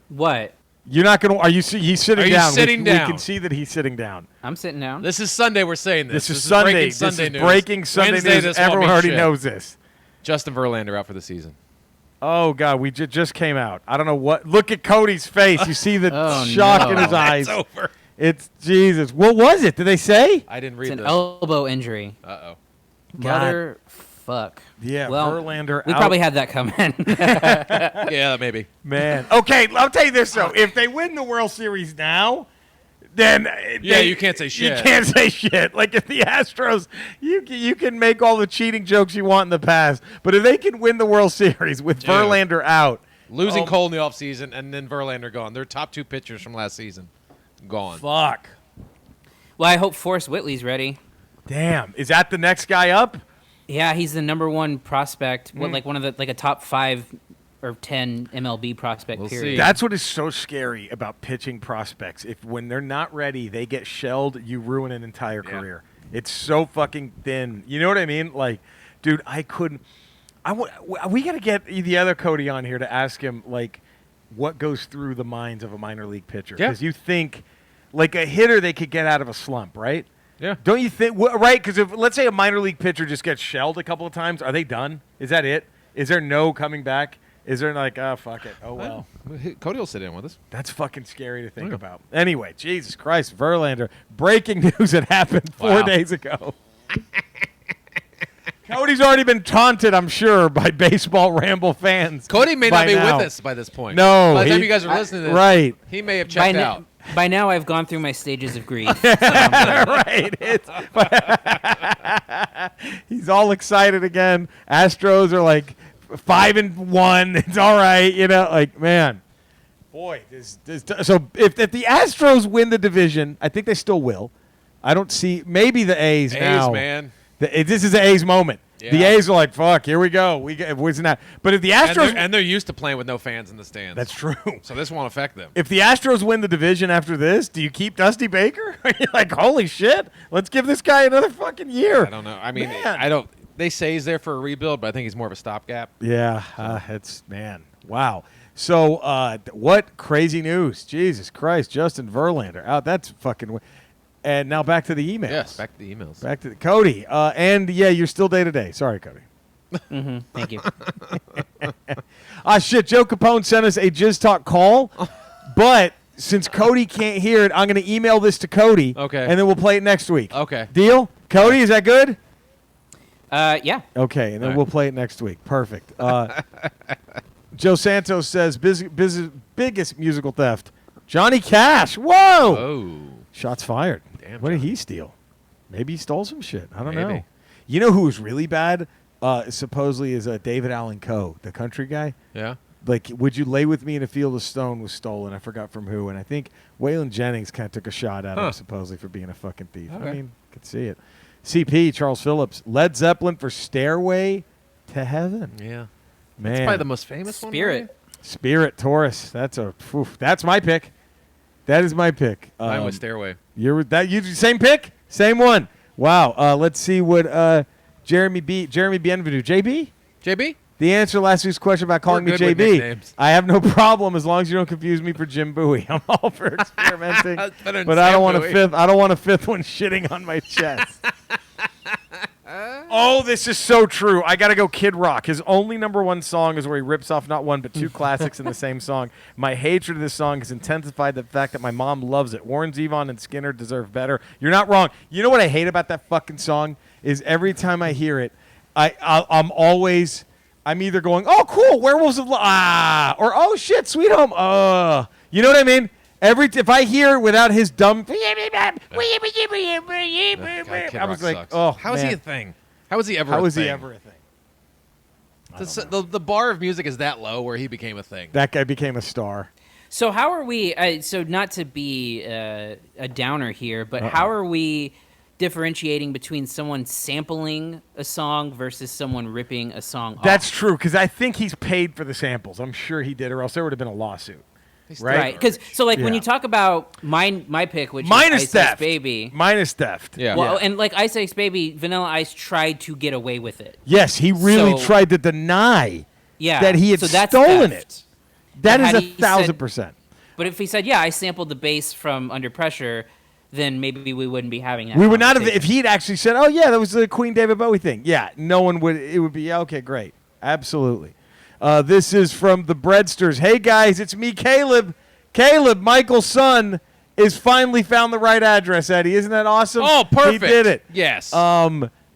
What? You're not going to... He's sitting Are you down. sitting down? We can see that he's sitting down. I'm sitting down. This is Sunday we're saying this. This is Sunday. Breaking This Sunday is news. breaking Sunday Wednesday, news. this won't Everyone mean already shit. knows this. Justin Verlander out for the season. Oh, God. We just came out. I don't know what... Look at Cody's face. You see the shock in his eyes. It's over. It's Jesus. What was it? Did they say? I didn't It's read an this. elbow injury. Uh-oh. Motherfuck. Yeah, Well, Verlander we out. probably had that coming. Yeah, maybe. Man. Okay, I'll tell you this, though. If they win the World Series now, then... You can't say shit. You can't say shit. Like, if the Astros... You can make all the cheating jokes you want in the past, but if they can win the World Series with Dude. Verlander out... Losing Cole in the offseason and then Verlander gone. Their top two pitchers from last season gone. Fuck. Well, I hope Forrest Whitley's ready. Damn. Is that the next guy up? Yeah, he's the number one prospect. Like one of the a top 5 or 10 MLB prospect. We'll period. see. That's what is so scary about pitching prospects. If when they're not ready, they get shelled, you ruin an entire career. It's so fucking thin. You know what I mean? Like, dude, I couldn't. We got to get the other Cody on here to ask him, like, what goes through the minds of a minor league pitcher. Yeah. Because you think, like, a hitter, they could get out of a slump, right? Yeah. Don't you think? Right? Because if, let's say, a minor league pitcher just gets shelled a couple of times, are they done? Is that it? Is there no coming back? Is there like, oh, fuck it. Oh, well. Cody will sit in with us. That's fucking scary to think about. Anyway, Jesus Christ, Verlander. Breaking news that happened 4 days ago. Cody's already been taunted, I'm sure, by baseball Ramble fans. Cody may not be now. with us by this point. No. By the time you guys are listening to this, right. he may have checked out. By now, I've gone through my stages of grief. Right. He's all excited again. Astros are like 5-1. It's all right. You know, like, man. Boy, so if the Astros win the division, I think they still will. I don't see maybe the A's now. Man. This is the A's moment. Yeah. The A's are like, fuck, here we go. But if the Astros... And they're used to playing with no fans in the stands. That's true. So this won't affect them. If the Astros win the division after this, do you keep Dusty Baker? Are you like, holy shit, let's give this guy another fucking year? I don't know. I mean, Man. I don't... They say he's there for a rebuild, but I think he's more of a stopgap. Yeah, it's, man, wow. So what crazy news. Jesus Christ, Justin Verlander out. That's fucking... And now back to the emails. Yes, back to the emails. Back to Cody. And, yeah, you're still day-to-day. Sorry, Cody. Thank you. Shit, Joe Capone sent us a Jizz Talk call, but since Cody can't hear it, I'm going to email this to Cody, Okay. and then we'll play it next week. Okay. Deal? Cody, is that good? Yeah. Okay, and then All right. we'll play it next week. Perfect. Joe Santos says, biggest musical theft, Johnny Cash. Whoa! Oh. Shots fired. Damn, What did Johnny. he steal? Maybe he stole some shit. I don't know. Maybe. You know who was really bad? Supposedly is David Allen Coe, the country guy. Yeah? Like, Would You Lay With Me in a Field of Stone was stolen. I forgot from who. And I think Waylon Jennings kind of took a shot at him, supposedly, for being a fucking thief. I Okay. mean, could see it. CP, Charles Phillips, Led Zeppelin for Stairway to Heaven. Yeah. Man. It's probably the most famous one. Spirit. right? Spirit, Taurus. That's my pick. That is my pick. Mine was Stairway. You're with that. You same pick, same one. Wow. Let's see what Jeremy Bienvenu. JB. JB. The answer to last week's question about calling me We're good with JB. nicknames. I have no problem as long as you don't confuse me for Jim Bowie. I'm all for experimenting, That's better than but I Sam don't want Bowie. a fifth. I don't want a fifth one shitting on my chest. Oh, this is so true. I got to go Kid Rock. His only number one song is where he rips off not one but two classics in the same song. My hatred of this song has intensified the fact that my mom loves it. Warren Zevon and Skinner deserve better. You're not wrong. You know what I hate about that fucking song is every time I hear it, I'm either going, oh, cool, Werewolves of or oh, shit, Sweet Home. You know what I mean? If I hear it without his dumb, I was like, sucks. oh, How is he a thing? How is he ever? How a is thing? he ever a thing? The bar of music is that low where he became a thing. That guy became a star. So how are we? So not to be a downer here, but how are we differentiating between someone sampling a song versus someone ripping a song off? That's true, because I think he's paid for the samples. I'm sure he did, or else there would have been a lawsuit. Right? Because when Yeah. you talk about my pick, which Mine is is Ice theft. Ice Baby. Mine is theft. Yeah. Well, and like Ice Ice Baby, Vanilla Ice tried to get away with it. Yes, he really So- tried to deny Yeah, that he had so that's stolen theft. it. That But is had he 1,000%. But if he said, "Yeah, I sampled the bass from Under Pressure," then maybe we wouldn't be having that. We would not have, if conversation. he'd actually said, oh, yeah, that was the Queen David Bowie thing. Yeah, no one would, it would be, yeah, okay, great. Absolutely. This is from the Breadsters. Hey, guys, it's me, Caleb. Caleb, Michael's son, is finally found the right address, Eddie. Isn't that awesome? Oh, perfect. He did it. Yes.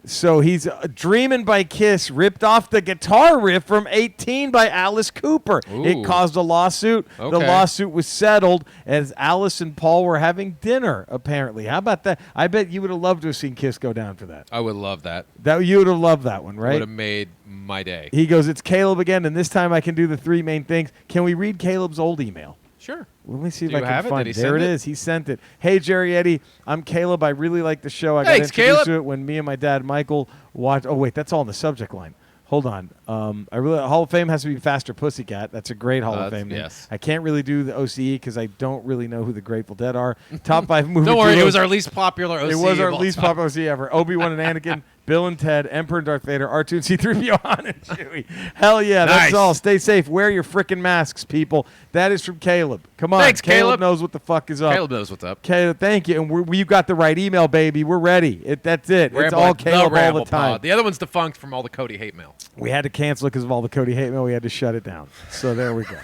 So he's Dreamin' by Kiss ripped off the guitar riff from 18 by Alice Cooper. Ooh. It caused a lawsuit. The Okay. lawsuit was settled as Alice and Paul were having dinner, apparently. How about that? I bet you would have loved to have seen Kiss go down for that. I would love that. You would have loved that one, Would right? have made my day. He goes, it's Caleb again, and this time I can do the three main things. Can we read Caleb's old email? Sure. Let me see if Do I you can have it? find Did it. he There it send it? is. He sent it. Hey, Jerry Eddie, I'm Caleb. I really like the show. I got Thanks, introduced Caleb. to it when me and my dad, Michael, watched. Oh, wait, that's all in the subject line. Hold on. Hall of Fame has to be Faster Pussycat. That's a great Hall of Fame name. yes. I can't really do the OCE because I don't really know who the Grateful Dead are. Top 5 movie Don't worry, it duos. was our least popular OC. It was our of all least time. popular OC ever. Obi-Wan and Anakin, Bill and Ted, Emperor and Darth Vader, R2 and C-3PO, Han and Chewie. Hell yeah, that's Nice. all. Stay safe. Wear your frickin' masks, people. That is from Caleb. Come on. Thanks, Caleb. knows what the fuck is up. Caleb knows what's up. Caleb, thank you. And you got the right email, baby. We're ready. That's it. It's Ramble, all Caleb all Ramble the time. Pod. The other one's defunct from all the Cody hate mail. We had to cancel it because of all the Cody hate mail. We had to shut it down. So there we go.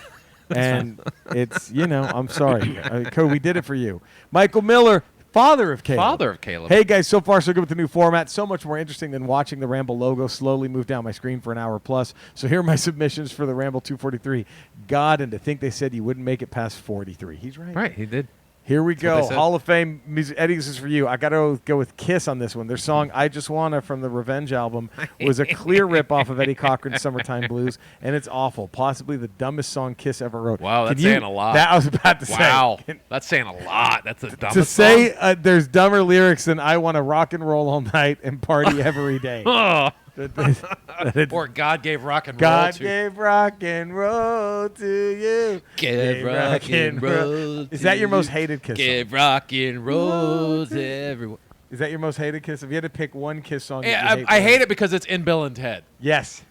And it's, I'm sorry. Cody, we did it for you. Michael Miller, father of Caleb. Father of Caleb. Hey, guys, so far so good with the new format. So much more interesting than watching the Ramble logo slowly move down my screen for an hour plus. So here are my submissions for the Ramble 243. God, and to think they said you wouldn't make it past 43. He's right. Right, he did. Here we what go. they said. Hall of Fame music. Eddie, this is for you. I got to go with Kiss on this one. Their song I Just Wanna from the Revenge album was a clear rip-off of Eddie Cochran's Summertime Blues, and it's awful. Possibly the dumbest song Kiss ever wrote. Wow, that's Can you- saying a lot. That I was about to say. Wow. That's saying a lot. That's the dumbest To say song. there's dumber lyrics than I want to rock and roll all night and party every day. Oh. That- Or God gave rock and roll God to gave rock and roll to you. Gave rock and roll Is that your to most you. hated Kiss song? Give rock and roll to everyone. Is that your most hated Kiss? If you had to pick one Kiss song, that Yeah, you I hate it because it's in Bill and Ted. Yes,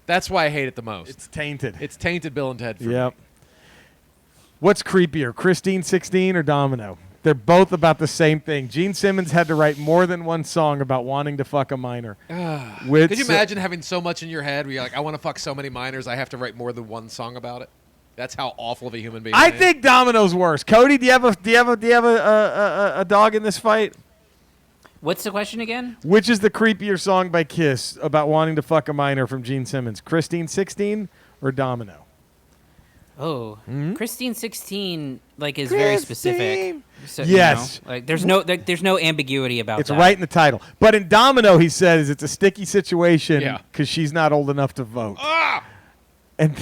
That's why I hate it the most. it's tainted. It's tainted Bill and Ted for Yep. What's creepier, Christine 16 or Domino? They're both about the same thing. Gene Simmons had to write more than one song about wanting to fuck a minor. me. Could you imagine having so much in your head where you're like, I want to fuck so many minors, I have to write more than one song about it? That's how awful of a human being I am. think Domino's worse. Cody, do you have a dog in this fight? What's the question again? Which is the creepier song by Kiss about wanting to fuck a minor from Gene Simmons? Christine 16 or Domino? Oh, Christine 16 is very specific. So, Yes. there's no ambiguity about It's that. right in the title. But in Domino, he says it's a sticky situation Yeah. because she's not old enough to vote. And,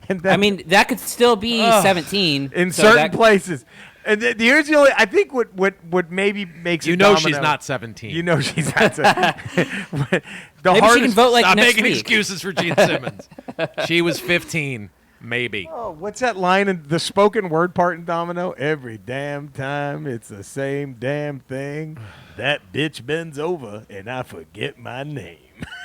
and that, I mean, that could still be 17 in so certain that- places. And here's the only. I think what maybe makes You it know Domino, she's not 17. You know she's not. The Maybe she hardest, can vote Stop next making week. excuses for Gene Simmons. She was 15. Maybe. Oh, what's that line in the spoken word part in Domino? Every damn time it's the same damn thing. That bitch bends over and I forget my name.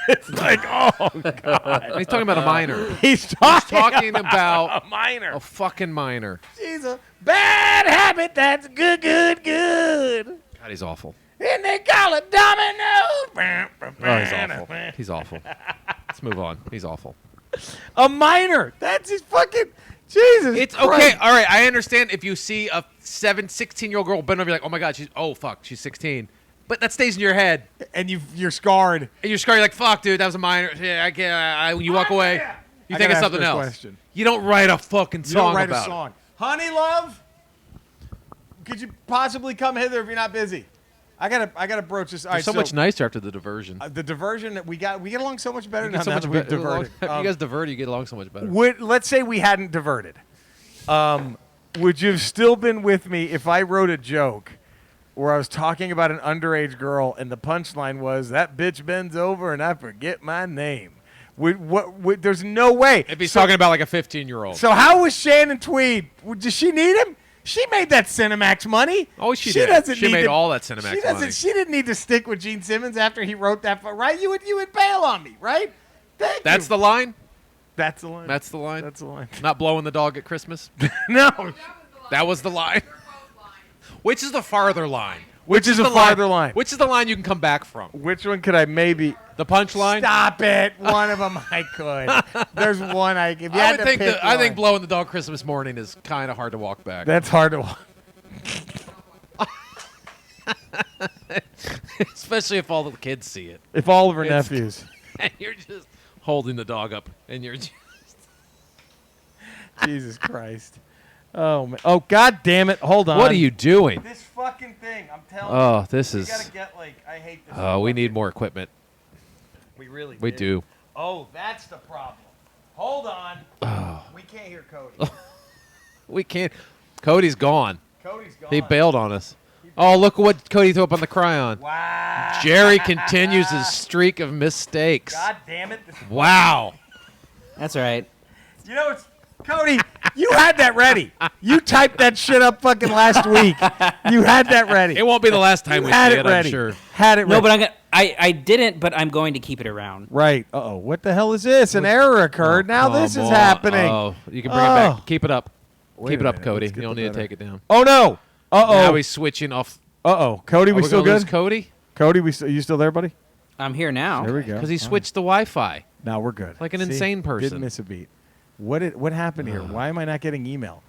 It's like, oh, God. He's talking about a minor. He's talking about a minor. a fucking minor. She's a bad habit that's good. God, he's awful. And they call it Domino. Oh, he's awful. He's awful. Let's move on. He's awful. A minor. That's his fucking Jesus. It's Christ. okay. All right. I understand if you see a 16-year-old girl bend over, you're like, oh my God, she's 16. But that stays in your head. And you're scarred. And you're scared. You're like, fuck, dude, that was a minor. Yeah, I can't. When you walk away, you think of something else. Question. You don't write a fucking song You don't write about a song. Honey, love, could you possibly come hither if you're not busy? I gotta broach this. All right, so much nicer after the diversion. The diversion that we get along so much better You now. get so Now much that we've better. diverted. After you guys divert, you get along so much better. Let's say we hadn't diverted. Would you have still been with me if I wrote a joke where I was talking about an underage girl and the punchline was that bitch bends over and I forget my name? There's no way. If he's talking about like a 15-year-old. So how was Shannon Tweed? Does she need him? She made that Cinemax money. Oh, she did. Doesn't She need made to, all that Cinemax money. She didn't need to stick with Gene Simmons after he wrote that, right? You would bail on me, right? That's the line? That's the line. That's the line? That's the line. Not blowing the dog at Christmas? No. That was the line. Which is the farther line? Which is the farther line? Which is the line you can come back from? Which one could I maybe? The punchline? Stop it. One of them I could. There's one if you had to pick I think one. blowing the dog Christmas morning is kind of hard to walk back. That's hard to walk. Especially if all the kids see it. If all of her nephews. And you're just holding the dog up and you're just... Jesus Christ. Oh, man. Oh, God damn it. Hold on. What are you doing? This fucking thing. I'm telling you. Oh, this is... You gotta get, I hate this. Oh, we need more equipment. We really We do. Oh, that's the problem. Hold on. We can't hear Cody. We can't... Cody's gone. Cody's gone. He bailed on us. Oh, look at what Cody threw up on the cryon. Wow. Jerry continues his streak of mistakes. God damn it. Wow. That's all right. You know, Cody, you had that ready. You typed that shit up fucking last week. You had that ready. It won't be the last time we see it, ready. I'm sure. Had it ready. No, but I didn't, but I'm going to keep it around. Right. Uh-oh. What the hell is this? An error occurred. Now this is happening. Oh, you can bring it back. Keep it up. Wait Keep a it up, minute. Cody. Let's You get don't the need to better. take it down. Oh, no. Uh-oh. Now he's switching off. Uh-oh. Cody, we Are still gonna lose good? Cody? Cody, are you still there, buddy? I'm here now. There we go. Because he switched the Wi-Fi. Now we're good. Like an See? insane person. Didn't miss a beat. What happened here? Why am I not getting email?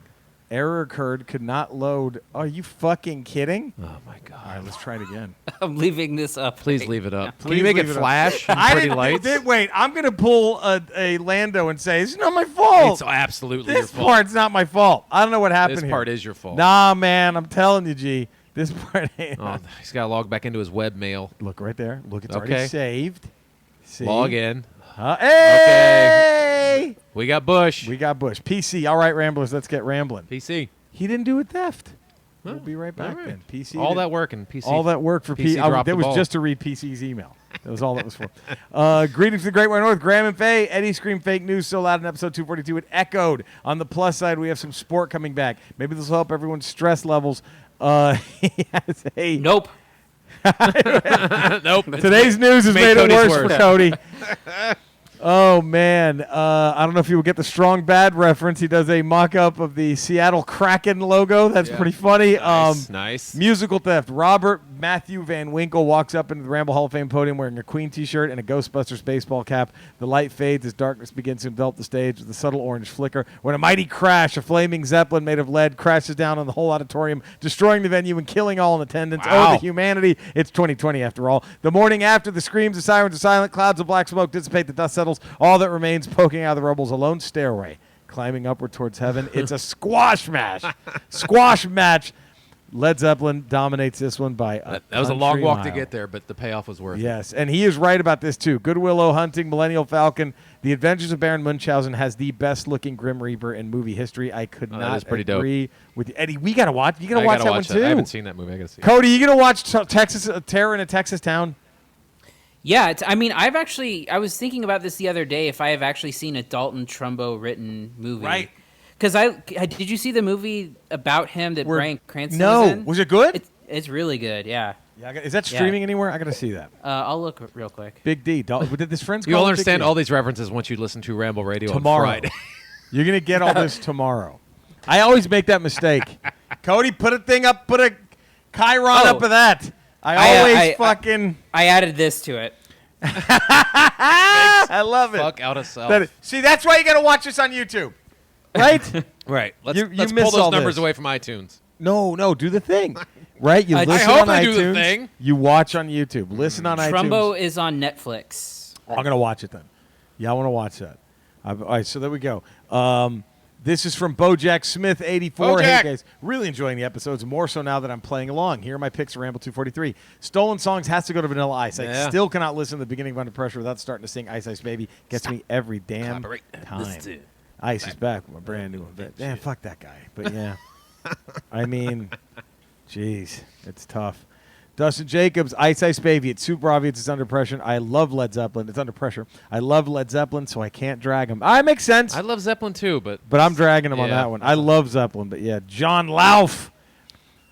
Error occurred. Could not load. Are you fucking kidding? Oh, my God. All right, let's try it again. I'm leaving this up. Please right leave it now. up. Can you make it leave it up. flash and I pretty didn't. lights? Wait, I'm going to pull a Lando and say, it's not my fault. It's absolutely your This fault. part's not my fault. I don't know what happened This here. part is your fault. Nah, man. I'm telling you, G. This part ain't. Oh, he's got to log back into his webmail. Look right there. Look, it's Okay. already saved. See? Log in. Hey! We got Bush. We got Bush. PC. All right, Ramblers, let's get rambling. PC. He didn't do a theft. Well, We'll be right back all right. then. PC. All did- that work in PC. All that work for PC PC. dropped That the was ball. just to read PC's email. That was all that was for. Greetings to the Great White North. Graham and Faye. Eddie screamed fake news so loud in episode 242 it echoed. On the plus side, we have some sport coming back. Maybe this will help everyone's stress levels. He has a Nope. Nope. Today's news has made made it Cody's worse for worse. Cody. Oh, man. I don't know if you will get the strong bad reference. He does a mock-up of the Seattle Kraken logo. That's Yeah. pretty funny. Nice. Musical theft. Robert Matthew Van Winkle walks up into the Ramble Hall of Fame podium wearing a Queen t-shirt and a Ghostbusters baseball cap. The light fades as darkness begins to envelop the stage with a subtle orange flicker. When a mighty crash, a flaming Zeppelin made of lead, crashes down on the whole auditorium, destroying the venue and killing all in attendance. Wow. Oh, the humanity. It's 2020 after all. The morning after, the screams, the sirens are silent, clouds of black smoke dissipate, the dust settles. All that remains poking out of the rubble's a lone stairway, climbing upward towards heaven. It's a squash match. Squash match. Led Zeppelin dominates this one by That was a long country walk mile. to get there, but the payoff was worth it. Yes, and he is right about this too. Good Willow Hunting, Millennial Falcon, The Adventures of Baron Munchausen has the best-looking Grim Reaper in movie history. I could that not is pretty dope. agree with you. Eddie, we gotta watch. You I gotta watch gotta that one too. I haven't seen that movie. I gotta see it. Cody, you gonna watch Texas Terror in a Texas Town? Yeah, I mean, I was thinking about this the other day if I have actually seen a Dalton Trumbo written movie. Right. Because did you see the movie about him that Bryan Cranston No. was in? Was it good? It's really good, yeah. Is that streaming anywhere? I got to see that. I'll look real quick. Big D. Did this friends You'll call him understand Big D? all these references once you listen to Ramble Radio Tomorrow. on Friday. You're going to get all this tomorrow. I always make that mistake. Cody, put a thing up, put a chyron up of that. I added this to it. I love it. Fuck out of self. See, that's why you got to watch this on YouTube. Right? Right. Let's You pull miss all those numbers this. away from iTunes. No, do the thing. Right? You I listen hope on I iTunes. do the thing. You watch on YouTube. Listen on iTunes. Trumbo is on Netflix. I'm going to watch it then. Yeah, I want to watch that. All right, so there we go. This is from Bojack Smith 84. Bojack. Hey guys, really enjoying the episodes, more so now that I'm playing along. Here are my picks for Ramble 243. Stolen Songs has to go to Vanilla Ice. I still cannot listen to the beginning of Under Pressure without starting to sing Ice Ice Baby. Gets me every damn time. Ice is back with my brand new one. Damn, fuck that guy. But yeah. I mean, jeez, it's tough. Dustin Jacobs, Ice Ice Baby. It's super obvious it's Under Pressure. I love Led Zeppelin. It's Under Pressure. I love Led Zeppelin, so I can't drag him. It makes sense. I love Zeppelin too, but I'm dragging him on that one. I love Zeppelin, but yeah, John Lauf.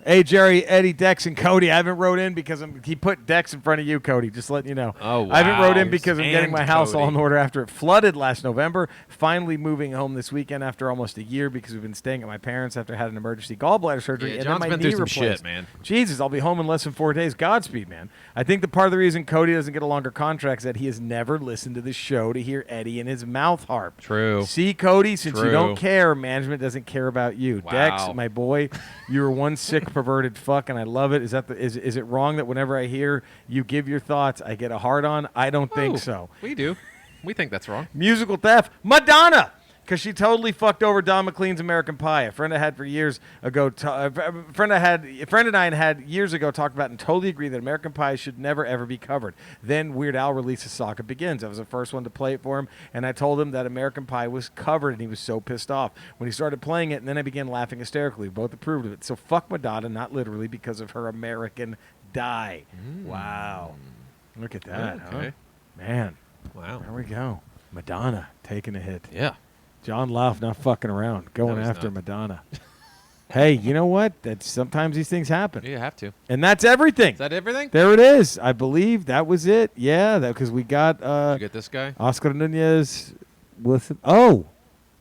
Hey, Jerry, Eddie, Dex, and Cody. I haven't wrote in because he put Dex in front of you, Cody, just letting you know. Oh, wow. I haven't wrote in because I'm getting And my house all Cody. in order after it flooded last November. Finally moving home this weekend after almost a year because we've been staying at my parents after I had an emergency gallbladder surgery. Yeah, and John's then my been through knee some replaced. shit, man. Jesus, I'll be home in less than 4 days. Godspeed, man. I think the part of the reason Cody doesn't get a longer contract is that he has never listened to the show to hear Eddie and his mouth harp. True. See, Cody, since you True. don't care, management doesn't care about you. Wow. Dex, my boy, you are one sick, perverted fuck, and I love it. Is it wrong that whenever I hear you give your thoughts, I get a hard on? I don't think so. We do. We think that's wrong. Musical theft. Madonna! Because she totally fucked over Don McLean's American Pie. A friend I had for years ago, a friend and I had years ago talked about and totally agree that American Pie should never ever be covered. Then Weird Al releases Sokka Begins. I was the first one to play it for him, and I told him that American Pie was covered, and he was so pissed off when he started playing it. And then I began laughing hysterically. We both approved of it. So fuck Madonna, not literally because of her American Die. Wow, look at that. Okay. Huh? Man. Wow. There we go. Madonna taking a hit. Yeah. John Lauf not fucking around, going No, he's after not. Madonna. Hey, you know what? Sometimes these things happen. You have to. And that's everything. Is that everything? There it is. I believe that was it. Yeah, because we got Did you get this guy? Oscar Nunez. Oh,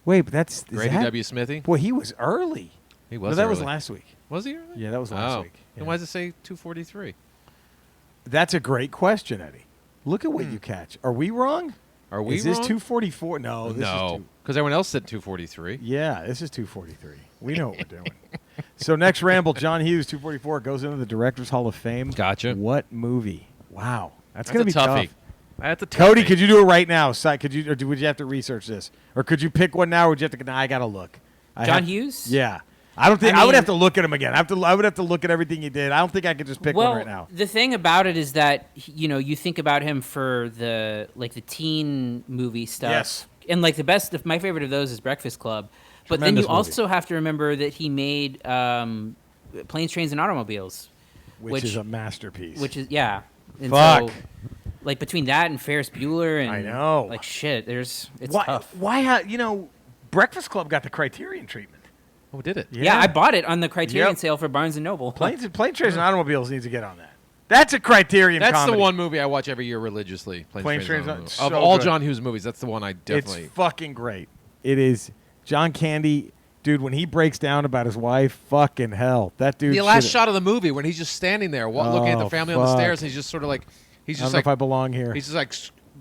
wait, but that's Grady W. Smithy? Boy, he was early. He was No, that was early. last week. Was he early? Yeah, that was last week. Then Yeah. why does it say 243? That's a great question, Eddie. Look at what you catch. Are we wrong? Are we Is this wrong? 244? No, this is No, because everyone else said 243. Yeah, this is 243. We know what we're doing. So next ramble, John Hughes, 244, goes into the Directors Hall of Fame. Gotcha. What movie? Wow. That's That's going a to be toughie. tough. That's a toughie. Cody, could you do it right now? Could you, or would you have to research this? Or could you pick one now, or would you have to, nah, I got to look. John Hughes? Yeah. I don't think, I I would mean- have to look at him again. I would have to look at everything he did. I don't think I could just pick one right now. The thing about it is that you think about him for the teen movie stuff. Yes. And my favorite of those is Breakfast Club. But then Tremendous you movie. also have to remember that he made Planes, Trains, and Automobiles, Which is a masterpiece. which is yeah. And Fuck. So, between that and Ferris Bueller and I know. shit, it's why, tough. Why, Breakfast Club got the Criterion treatment. Oh, did it? Yeah, I bought it on the Criterion Yep. sale for Barnes and Noble. Plane Trains and Automobiles needs to get on that. That's a Criterion That's comedy. the one movie I watch every year religiously. Planes, Trains, Automobiles. so Of all good. John Hughes movies, that's the one I definitely. It's fucking great. It is. John Candy, dude, when he breaks down about his wife, fucking hell. That dude. The last should've- shot of the movie when he's just standing there looking at the Oh, family on the stairs, fuck. and he's just sort of like, he's I don't just know like, if I belong here. he's just like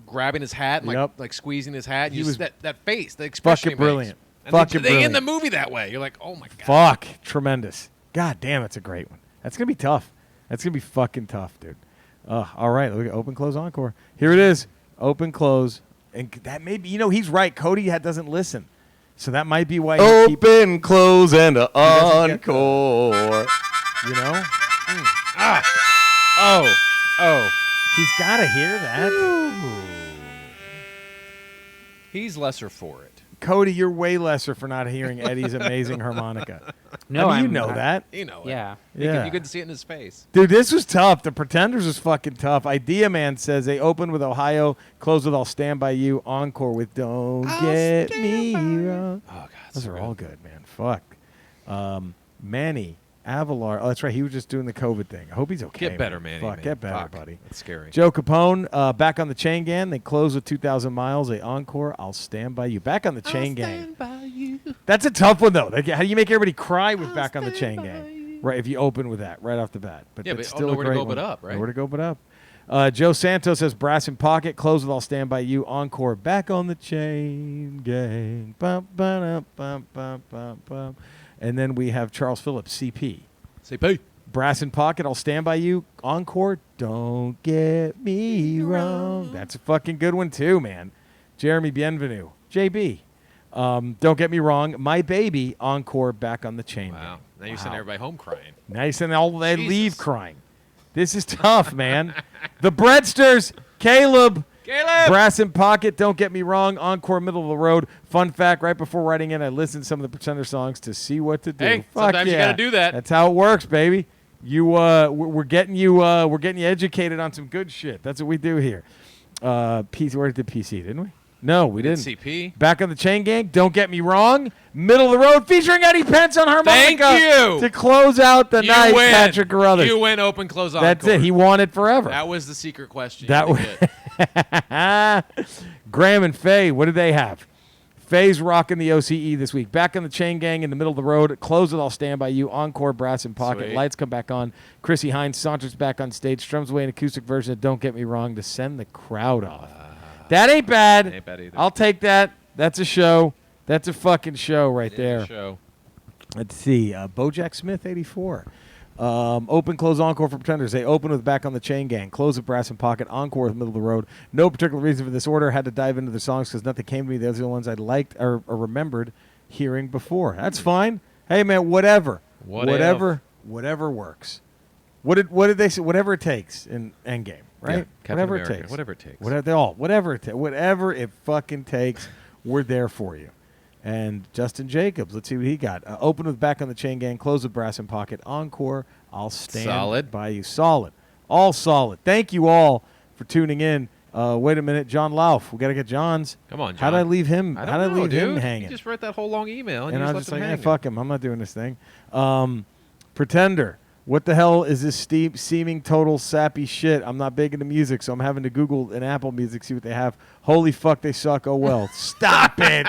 grabbing his hat and Yep. like squeezing his hat. And He you was just, that face, the expression fucking he makes. brilliant. And Fucking they end the brilliant. movie that way. You're like, oh my god. Fuck. Tremendous. God damn, it's a great one. That's going to be tough. That's going to be fucking tough, dude. All right. Look at Open Close Encore. Here it is. Open Close. And that may be, he's right. Cody doesn't listen. So that might be why he keeps, Open, close, and doesn't get encore. Oh. He's got to hear that. He's lesser for it. Cody, you're way lesser for not hearing Eddie's amazing harmonica. No, I mean, you I'm know not- that. You know it. Yeah. You could see it in his face. Dude, this was tough. The Pretenders was fucking tough. Idea Man says they open with Ohio, close with I'll Stand By You, encore with Don't Get Me Wrong. Oh, God. Those so are good. all good, man. Fuck. Manny, Avalar. Oh, that's right. He was just doing the COVID thing. I hope he's okay. Get better, man. Manny. Fuck, man. get better, Fuck. buddy. That's scary. Joe Capone, back on the Chain Gang. They close with 2,000 Miles. They encore, I'll Stand By You. Back on the Chain Gang. That's a tough one, though. How do you make everybody cry with Back on the Chain Gang? Right, if you open with that right off the bat. But Yeah, that's but still nowhere a to great go but one. up, right? Nowhere to go but up. Joe Santos says Brass in Pocket, close with I'll Stand By You, encore, Back on the Chain Gang. Bum, ba-dum, bum, bum, bum, bum. And then we have Charles Phillips, CP. CP. Brass in Pocket, I'll Stand By You, encore, Don't Get Me Wrong. That's a fucking good one too, man. Jeremy Bienvenu, JB. Don't Get Me Wrong, My Baby, encore, Back on the Chain Wow. Gang. Now you're sending everybody home crying. Now you're sending all they Jesus. leave crying. This is tough, man. The Breadsters, Caleb. Brass in Pocket, Don't Get Me Wrong, encore, middle of the road. Fun fact, right before writing in, I listened to some of the Pretender songs to see what to do. Hey, Fuck sometimes you yeah. gotta do that. That's how it works, baby. We're getting you educated on some good shit. That's what we do here. PC, where did PC, didn't we? No, we didn't. CP. Back on the Chain Gang, Don't Get Me Wrong, middle of the road, featuring Eddie Pence on harmonica. Thank you. To close out the You night, win. Patrick Carruthers. You win open, close on. That's it. He won it forever. That was the secret question. That You was did. Graham and Faye, what did they have? Faye's rocking the OCE this week. Back on the Chain Gang in the middle of the road. Close it, I'll Stand By You. Encore, Brass in Pocket. Sweet. Lights come back on. Chrissy Hines saunters back on stage. Strums away an acoustic version of Don't Get Me Wrong to send the crowd off. That ain't bad. Ain't bad either. I'll take that. That's a show. That's a fucking show right there. Show. Let's see. Bojack Smith, 84. Open, close, encore for Pretenders. They open with Back on the Chain Gang. Close with Brass in Pocket. Encore with Middle of the Road. No particular reason for this order. Had to dive into the songs because nothing came to me. Those are the ones I liked or remembered hearing before. That's fine. Hey, man, whatever. Whatever works. What did they say? Whatever it takes in Endgame, right? Yeah, Captain whatever America. it takes. Whatever it takes. Whatever it fucking takes, we're there for you. And Justin Jacobs, let's see what he got. Open with Back on the Chain Gang, close with Brass in Pocket, encore, I'll Stand Solid. By You. Solid. All solid. Thank you all for tuning in. Wait a minute, John Lauf. We got to get John's. Come on, John. How'd I leave him? I don't How'd I know, leave dude. him hanging? You just wrote that whole long email and, And you I just was just left like, him hanging. fuck him. I'm not doing this thing. Pretender. What the hell is this seeming total sappy shit? I'm not big into music, so I'm having to Google and Apple Music, see what they have. Holy fuck, they suck. Oh, well. Stop it.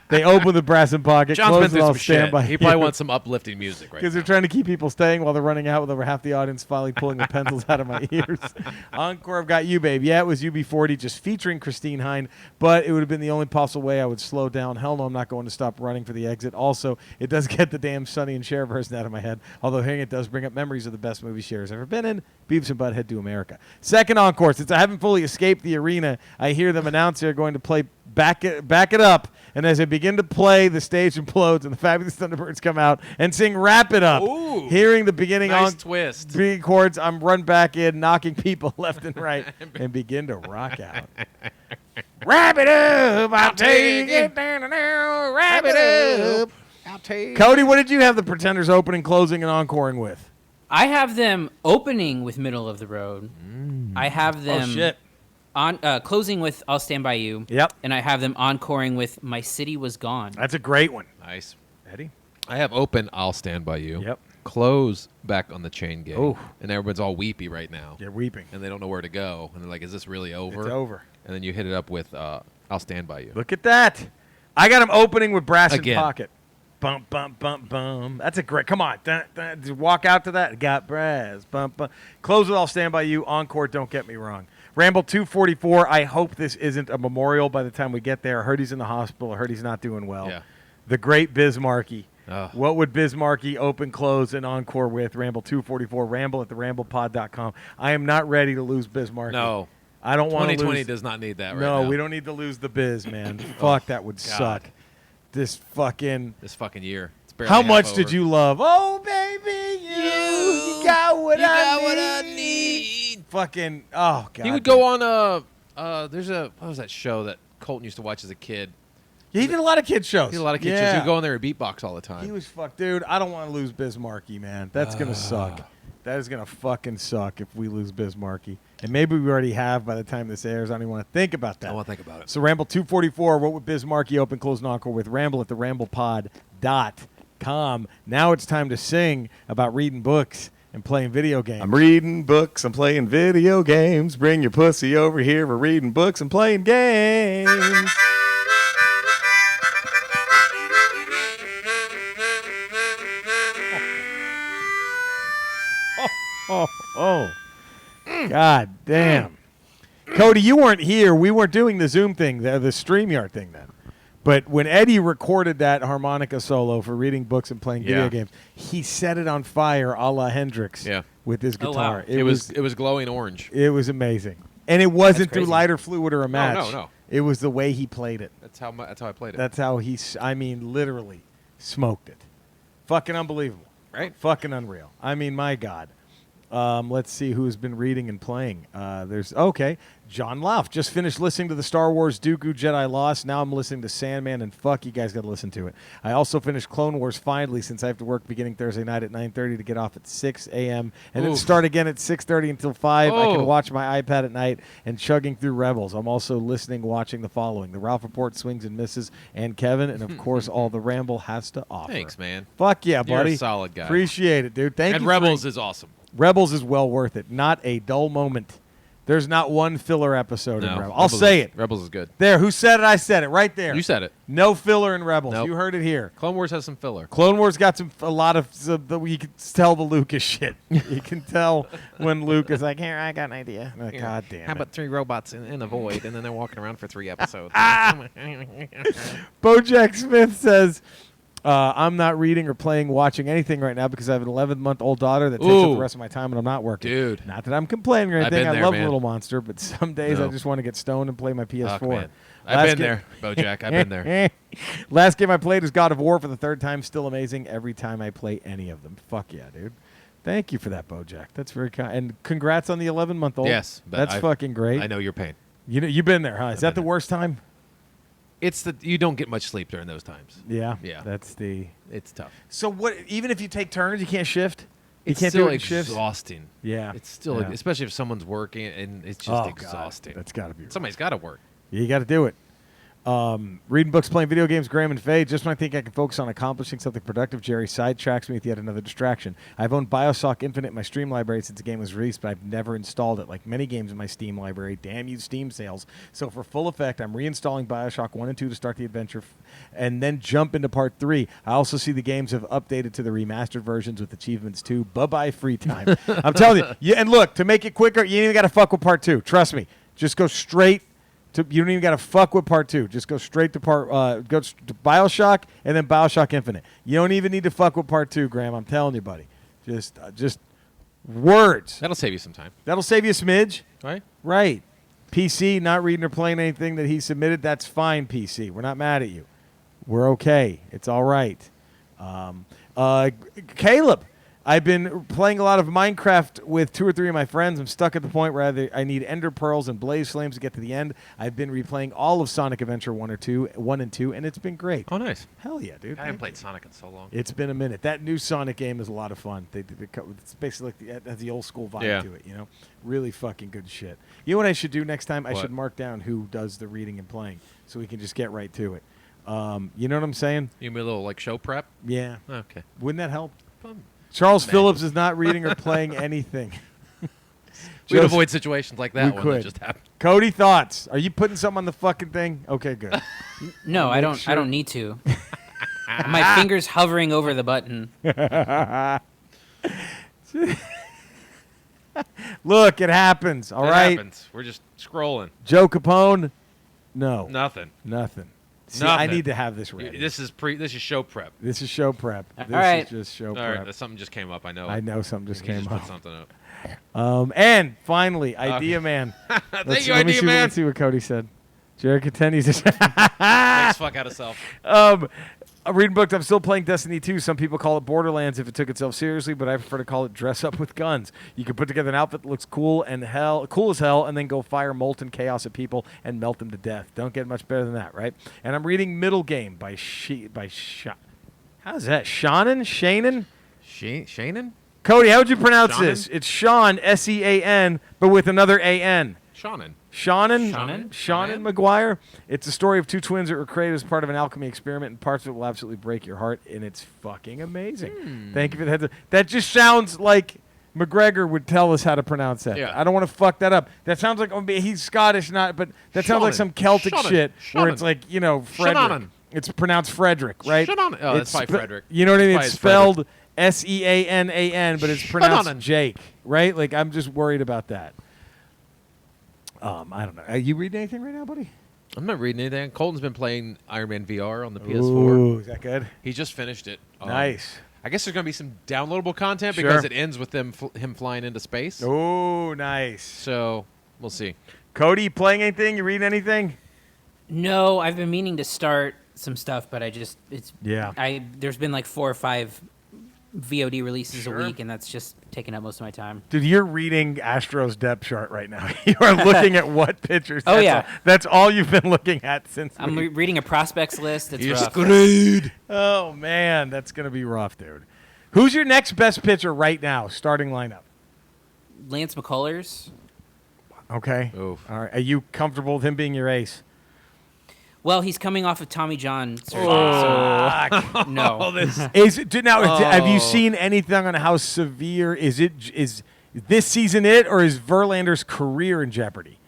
They open the Brass in Pocket. John's close been it, through I'll some Stand shit. By He You. probably wants some uplifting music right Because now. they're trying to keep people staying while they're running out with over half the audience finally pulling the pencils out of my ears. Encore, I've got you, babe. Yeah, it was UB40 just featuring Christine Hine, but it would have been the only possible way I would slow down. Hell no, I'm not going to stop running for the exit. Also, it does get the damn Sonny and Cher version out of my head, although hearing it does bring up memories of the best movie Cher's ever been in, Beavis and Butthead to America. Second encore, since I haven't fully escaped the arena, I hear them announce they're going to play Back It Up, and as I begin to play, the stage implodes, and the Fabulous Thunderbirds come out and sing Wrap It Up. Ooh. Hearing the beginning Nice on twist. three chords, I'm run back in, knocking people left and right, and begin to rock out. Wrap it up, I'll take it down and down. Wrap it up. I'll take Cody, what did you have the Pretenders opening, closing, and encoring with? I have them opening with Middle of the Road. I have them on closing with I'll Stand By You. Yep. And I have them encoring with My City Was Gone. That's a great one. Nice. Eddie? I have open, I'll Stand By You. Yep. Close, Back on the Chain Gang. Ooh. And everyone's all weepy right now. You're weeping. And they don't know where to go. And they're like, is this really over? It's over. And then you hit it up with I'll Stand By You. Look at that. I got him opening with Brass in Again. Pocket. Bum, bum, bum, bum. That's a great. Come on. Just walk out to that. Got brass. Bum, bum. Close it, I'll Stand By You. Encore, Don't Get Me Wrong. Ramble 244. I hope this isn't a memorial by the time we get there. I heard he's in the hospital. I heard he's not doing well. Yeah. The great Bismarcky. Ugh. What would Bismarcky open, close, and encore with? Ramble 244. Ramble at theramblepod.com. I am not ready to lose Bismarcky. No. I don't want to lose. 2020 does not need that right now. No, we don't need to lose the Biz, man. Fuck, that would suck. This fucking. This fucking year. It's barely How half much over. did you love? Oh, baby, you got what I need. Fucking. Oh, God. He would go on there's what was that show that Colton used to watch as a kid? He did a lot of kid shows. He did a lot of kids. Yeah. He would go in there and beatbox all the time. He was fucked, dude. I don't want to lose Bismarcky, man. That's gonna suck. That is gonna fucking suck if we lose Bismarcky. And maybe we already have by the time this airs. I don't even want to think about that. I want to think about it. So Ramble 244, what would Bismarcky open, close, and encore with Ramble at the ramblepod.com. Now it's time to sing about reading books and playing video games. I'm reading books, I'm playing video games. Bring your pussy over here. We're reading books and playing games. Oh. God damn. Cody, you weren't here. We weren't doing the Zoom thing, the StreamYard thing then. But when Eddie recorded that harmonica solo for reading books and playing video games, he set it on fire a la Hendrix with his guitar. Oh, wow. It was glowing orange. It was amazing. And it wasn't through crazy. lighter fluid or a match. no. It was the way he played it. That's how I played it. That's how literally smoked it. Fucking unbelievable. Right? Fucking unreal. I mean, my God. Let's see who's been reading and playing. John Lauf. Just finished listening to the Star Wars Dooku Jedi Lost. Now I'm listening to Sandman, and fuck, you guys got to listen to it. I also finished Clone Wars finally, since I have to work beginning Thursday night at 9:30 to get off at 6 a.m. and then start again at 6:30 until 5. I can watch my iPad at night and chugging through Rebels. I'm also watching the following: The Ralph Report, Swings and Misses, and Kevin, and of course all the Ramble has to offer. Thanks, man. Fuck yeah, You're buddy. a solid guy. Appreciate it, dude. Thank And you. Rebels is awesome. Rebels is well worth it. Not a dull moment. There's not one filler episode in Rebels. I'll say it. Rebels is good. There. Who said it? I said it. Right there. You said it. No filler in Rebels. Nope. You heard it here. Clone Wars has some filler. Clone Wars got a lot of you can tell the Lucas shit. You can tell when Luke is like, here, I got an idea. I'm like, God damn How it. about 3 robots in a void, and then they're walking around for 3 episodes? Bojack Smith says, I'm not reading or watching anything right now because I have an 11-month-old daughter that takes up the rest of my time and I'm not working. Dude. Not that I'm complaining or I've anything. been I there, love man. Little Monster, but some days I No. just want to get stoned and play my PS4. Fuck, man. I've been there, Bojack. I've been there. Last game I played is God of War for the 3rd time. Still amazing every time I play any of them. Fuck yeah, dude. Thank you for that, Bojack. That's very kind. And congrats on the 11-month-old. Yes. But That's fucking great. I know your pain. You've been there, huh? Is that the worst time? You don't get much sleep during those times. Yeah. Yeah. It's tough. So what? Even if you take turns, you can't shift. You It's can't still do it in shifts. exhausting. Yeah. It's still, Yeah. especially if someone's working, and it's just Oh, God. exhausting. That's got to be. Somebody's got to work. You got to do it. Reading books, playing video games, Graham and Faye. Just when I think I can focus on accomplishing something productive, Jerry sidetracks me with yet another distraction. I've owned Bioshock Infinite in my Steam library since the game was released, but I've never installed it. Like many games in my Steam library, damn you Steam sales. So for full effect, I'm reinstalling Bioshock 1 and 2 to start the adventure and then jump into Part 3. I also see the games have updated to the remastered versions with achievements too. Bye-bye free time. I'm telling you. And look, to make it quicker, you ain't even got to fuck with Part 2. Trust me. Just go straight. You don't even got to fuck with Part 2. Just go straight to go to Bioshock and then Bioshock Infinite. You don't even need to fuck with Part 2, Graham. I'm telling you, buddy. Just words. That'll save you some time. That'll save you a smidge. Right? Right. PC, not reading or playing anything that he submitted, that's fine, PC. We're not mad at you. We're okay. It's all right. Caleb, I've been playing a lot of Minecraft with 2 or 3 of my friends. I'm stuck at the point where I need ender pearls and blaze flames to get to the end. I've been replaying all of Sonic Adventure 1 and 2, and it's been great. Oh, nice. Hell yeah, dude. I haven't played Sonic in so long. It's been a minute. That new Sonic game is a lot of fun. It's basically like it has the old school vibe to it, you know? Really fucking good shit. You know what I should do next time? I should mark down who does the reading and playing so we can just get right to it. You know what I'm saying? You mean a little like show prep? Yeah. Okay. Wouldn't that help? Fun. Charles Phillips is not reading or playing anything. We'd avoid situations like that we one could. that just happened. Cody, thoughts? Are you putting something on the fucking thing? Okay, good. No, I don't. sure. I don't need to. My fingers hovering over the button. Look, it happens. All It right. happens. We're just scrolling. Joe Capone? No. Nothing. Nothing. See, I Nothing. need to have this ready. This is show prep. This is show prep. This right. is just show All prep. right, something just came up. I know. I know something just came Put up. something up. And finally, Idea Man. Thank you, let me Idea see, Man. Let's see what Cody said. Jared continues. Thanks, fuck out of self. Reading book. I'm still playing Destiny 2. Some people call it Borderlands if it took itself seriously, but I prefer to call it dress up with guns. You can put together an outfit that looks cool as hell, and then go fire molten chaos at people and melt them to death. Don't get much better than that, right? And I'm reading Middle Game by how's that? Shannon? Shannon? Cody, how would you pronounce Shannon? this? It's Sean, S-E-A-N, but with another A-N. Shannon. Shannon Shannon? McGuire. It's the story of two twins that were created as part of an alchemy experiment, and parts of it will absolutely break your heart, and it's fucking amazing. Thank you for the heads up. That just sounds like McGregor would tell us how to pronounce that. Yeah. I don't want to fuck that up. That sounds like he's Scottish, but that sounds like some Celtic shit where it's like, Frederick. Shannon. It's pronounced Frederick, right? Shannon. Oh, that's probably Frederick. You know what I mean? Probably It's it's Frederick. spelled S-E-A-N-A-N, but it's pronounced Shannon. Jake, right? Like, I'm just worried about that. I don't know. Are you reading anything right now, buddy? I'm not reading anything. Colton's been playing Iron Man VR on the PS4. Ooh, is that good? He just finished it. Nice. I guess there's going to be some downloadable content Sure. because it ends with him flying into space. Oh, nice. So we'll see. Cody, you playing anything? You reading anything? No, I've been meaning to start some stuff, but Yeah. there's been like 4 or 5 VOD releases Sure. a week, and that's just taking up most of my time. Dude, you're reading Astro's depth chart right now. You are looking at what pitchers. Oh, That's yeah. all, that's all you've been looking at since. I'm reading a prospects list. It's You're rough. screwed. Oh, man. That's going to be rough, dude. Who's your next best pitcher right now, starting lineup? Lance McCullers. Okay. Oof. All right. Are you comfortable with him being your ace? Well, he's coming off of Tommy John surgery, so no. Is it, have you seen anything on how severe is this season or is Verlander's career in jeopardy?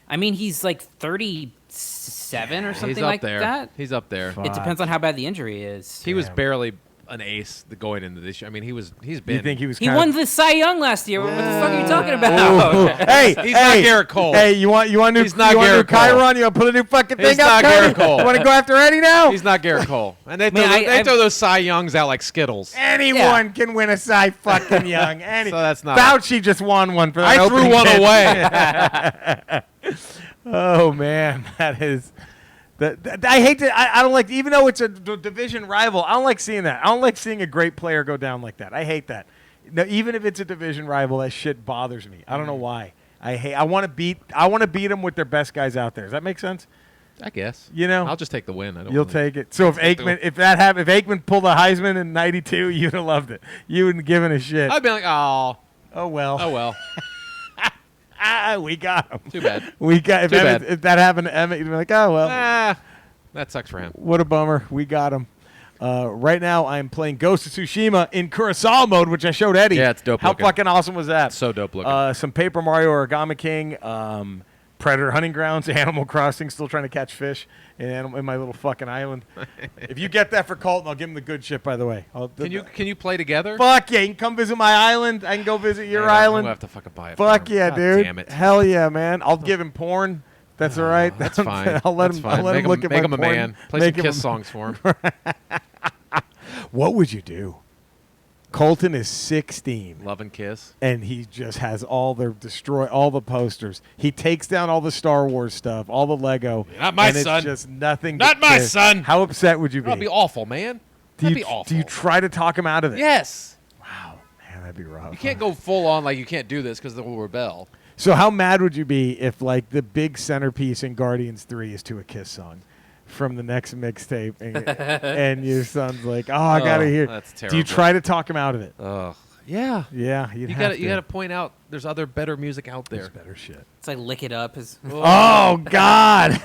I mean, he's like 37 or something He's up like there. that. He's up there. Fuck. It depends on how bad the injury is. He was Damn. barely an ace going into this year. I mean, he's been. You think he was? He kind won of, the Cy Young last year. What the fuck are you talking about? Hey, He's not Garrett Cole. Hey, you want new? He's not you want new Garrett Cole. Chiron? You want to put a new fucking He's thing up? not Garrett Cody? Cole. You want to go after Eddie now? He's not Garrett Cole. And they, Man, they I've- throw those Cy Youngs out like Skittles. Anyone can win a Cy fucking Young. So that's not. Fauci just won one for that I threw opening one pitch. away. Oh man, that is. I hate to. I don't like, even though it's a division rival. I don't like seeing that. I don't like seeing a great player go down like that. I hate that. No, even if it's a division rival, that shit bothers me. I don't know why. I want to beat them with their best guys out there. Does that make sense? I guess. You know, I'll just take the win. I don't you'll really- take it. So if Aikman pulled a Heisman in '92, you'd have loved it. You wouldn't given a shit. I'd be like, oh well. well. We got him. Too bad. We got Too bad. if that happened to Emmett, you'd be like, oh well. That sucks for him. What a bummer. We got him. Right now, I'm playing Ghost of Tsushima in Kurosawa mode, which I showed Eddie. Yeah, it's dope How looking. fucking awesome was that? So dope looking. Some Paper Mario Origami King, Predator Hunting Grounds, Animal Crossing, still trying to catch fish in my little fucking island. If you get that for Colton, I'll give him the good shit, by the way. Can you play together? Fuck yeah, you can come visit my island. I can go visit your Man, I'm island. gonna have to fucking buy it. Fuck for him. yeah, God dude. Damn it. Hell yeah, man. I'll give him porn. That's all right. That's fine. I'll let That's him. fine. I'll let make him look at make my him a porn. man. Play Make some him Kiss a- songs for him. What would you do? Colton is 16, Love and Kiss. and he just has destroy all the posters. He takes down all the Star Wars stuff, all the Lego. Not my and son. It's just nothing. Not but my Kiss. son. How upset would you be? That'd be awful, man. That'd be awful. Do you try to talk him out of it? Yes. Wow, man, that'd be rough. You can't go full on like you can't do this because they'll rebel. So how mad would you be if like the big centerpiece in Guardians 3 is to a Kiss song from the next mixtape, and your son's like, "Oh, I gotta hear." That's Do you terrible. try to talk him out of it? Ugh. Yeah. Yeah, You gotta point out there's other better music out there. There's better shit. It's like Lick It Up. Oh God.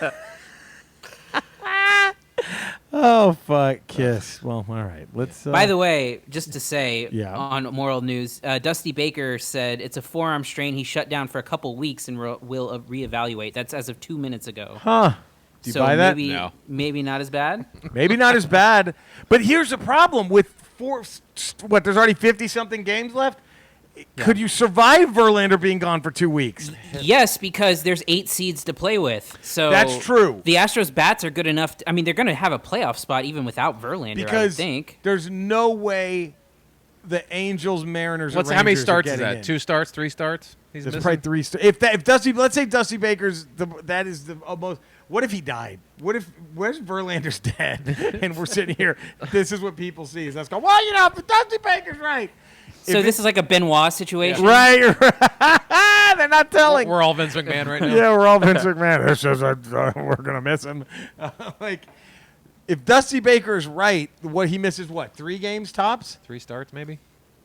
Oh fuck, Kiss. Well, all right. Let's. By the way, just to say Yeah. on Moral News, Dusty Baker said it's a forearm strain. He shut down for a couple weeks and will reevaluate. That's as of 2 minutes ago. huh? Do you So buy that? maybe, No. maybe not as bad. Maybe not as bad. But here's the problem with there's already 50-something games left. Could you survive Verlander being gone for 2 weeks? Yes, because there's 8 seeds to play with. So That's true. The Astros bats are good enough. I mean, they're going to have a playoff spot even without Verlander. I would Because think. there's no way the Angels, Mariners, or How many Rangers are starts is getting that? in. 2 starts? 3 starts? He's There's missing? probably 3 starts. If Dusty, let's say Dusty Baker's, that is the almost. What if he died? Where's Verlander's dead? And we're sitting here. This is what people see. Is us go, well, but Dusty Baker's right. So this is like a Benoit situation? Right. They're not telling. We're all Vince McMahon right now. Yeah, we're all Vince McMahon. This is we're going to miss him. If Dusty Baker is right, he misses 3 games tops? 3 starts, maybe?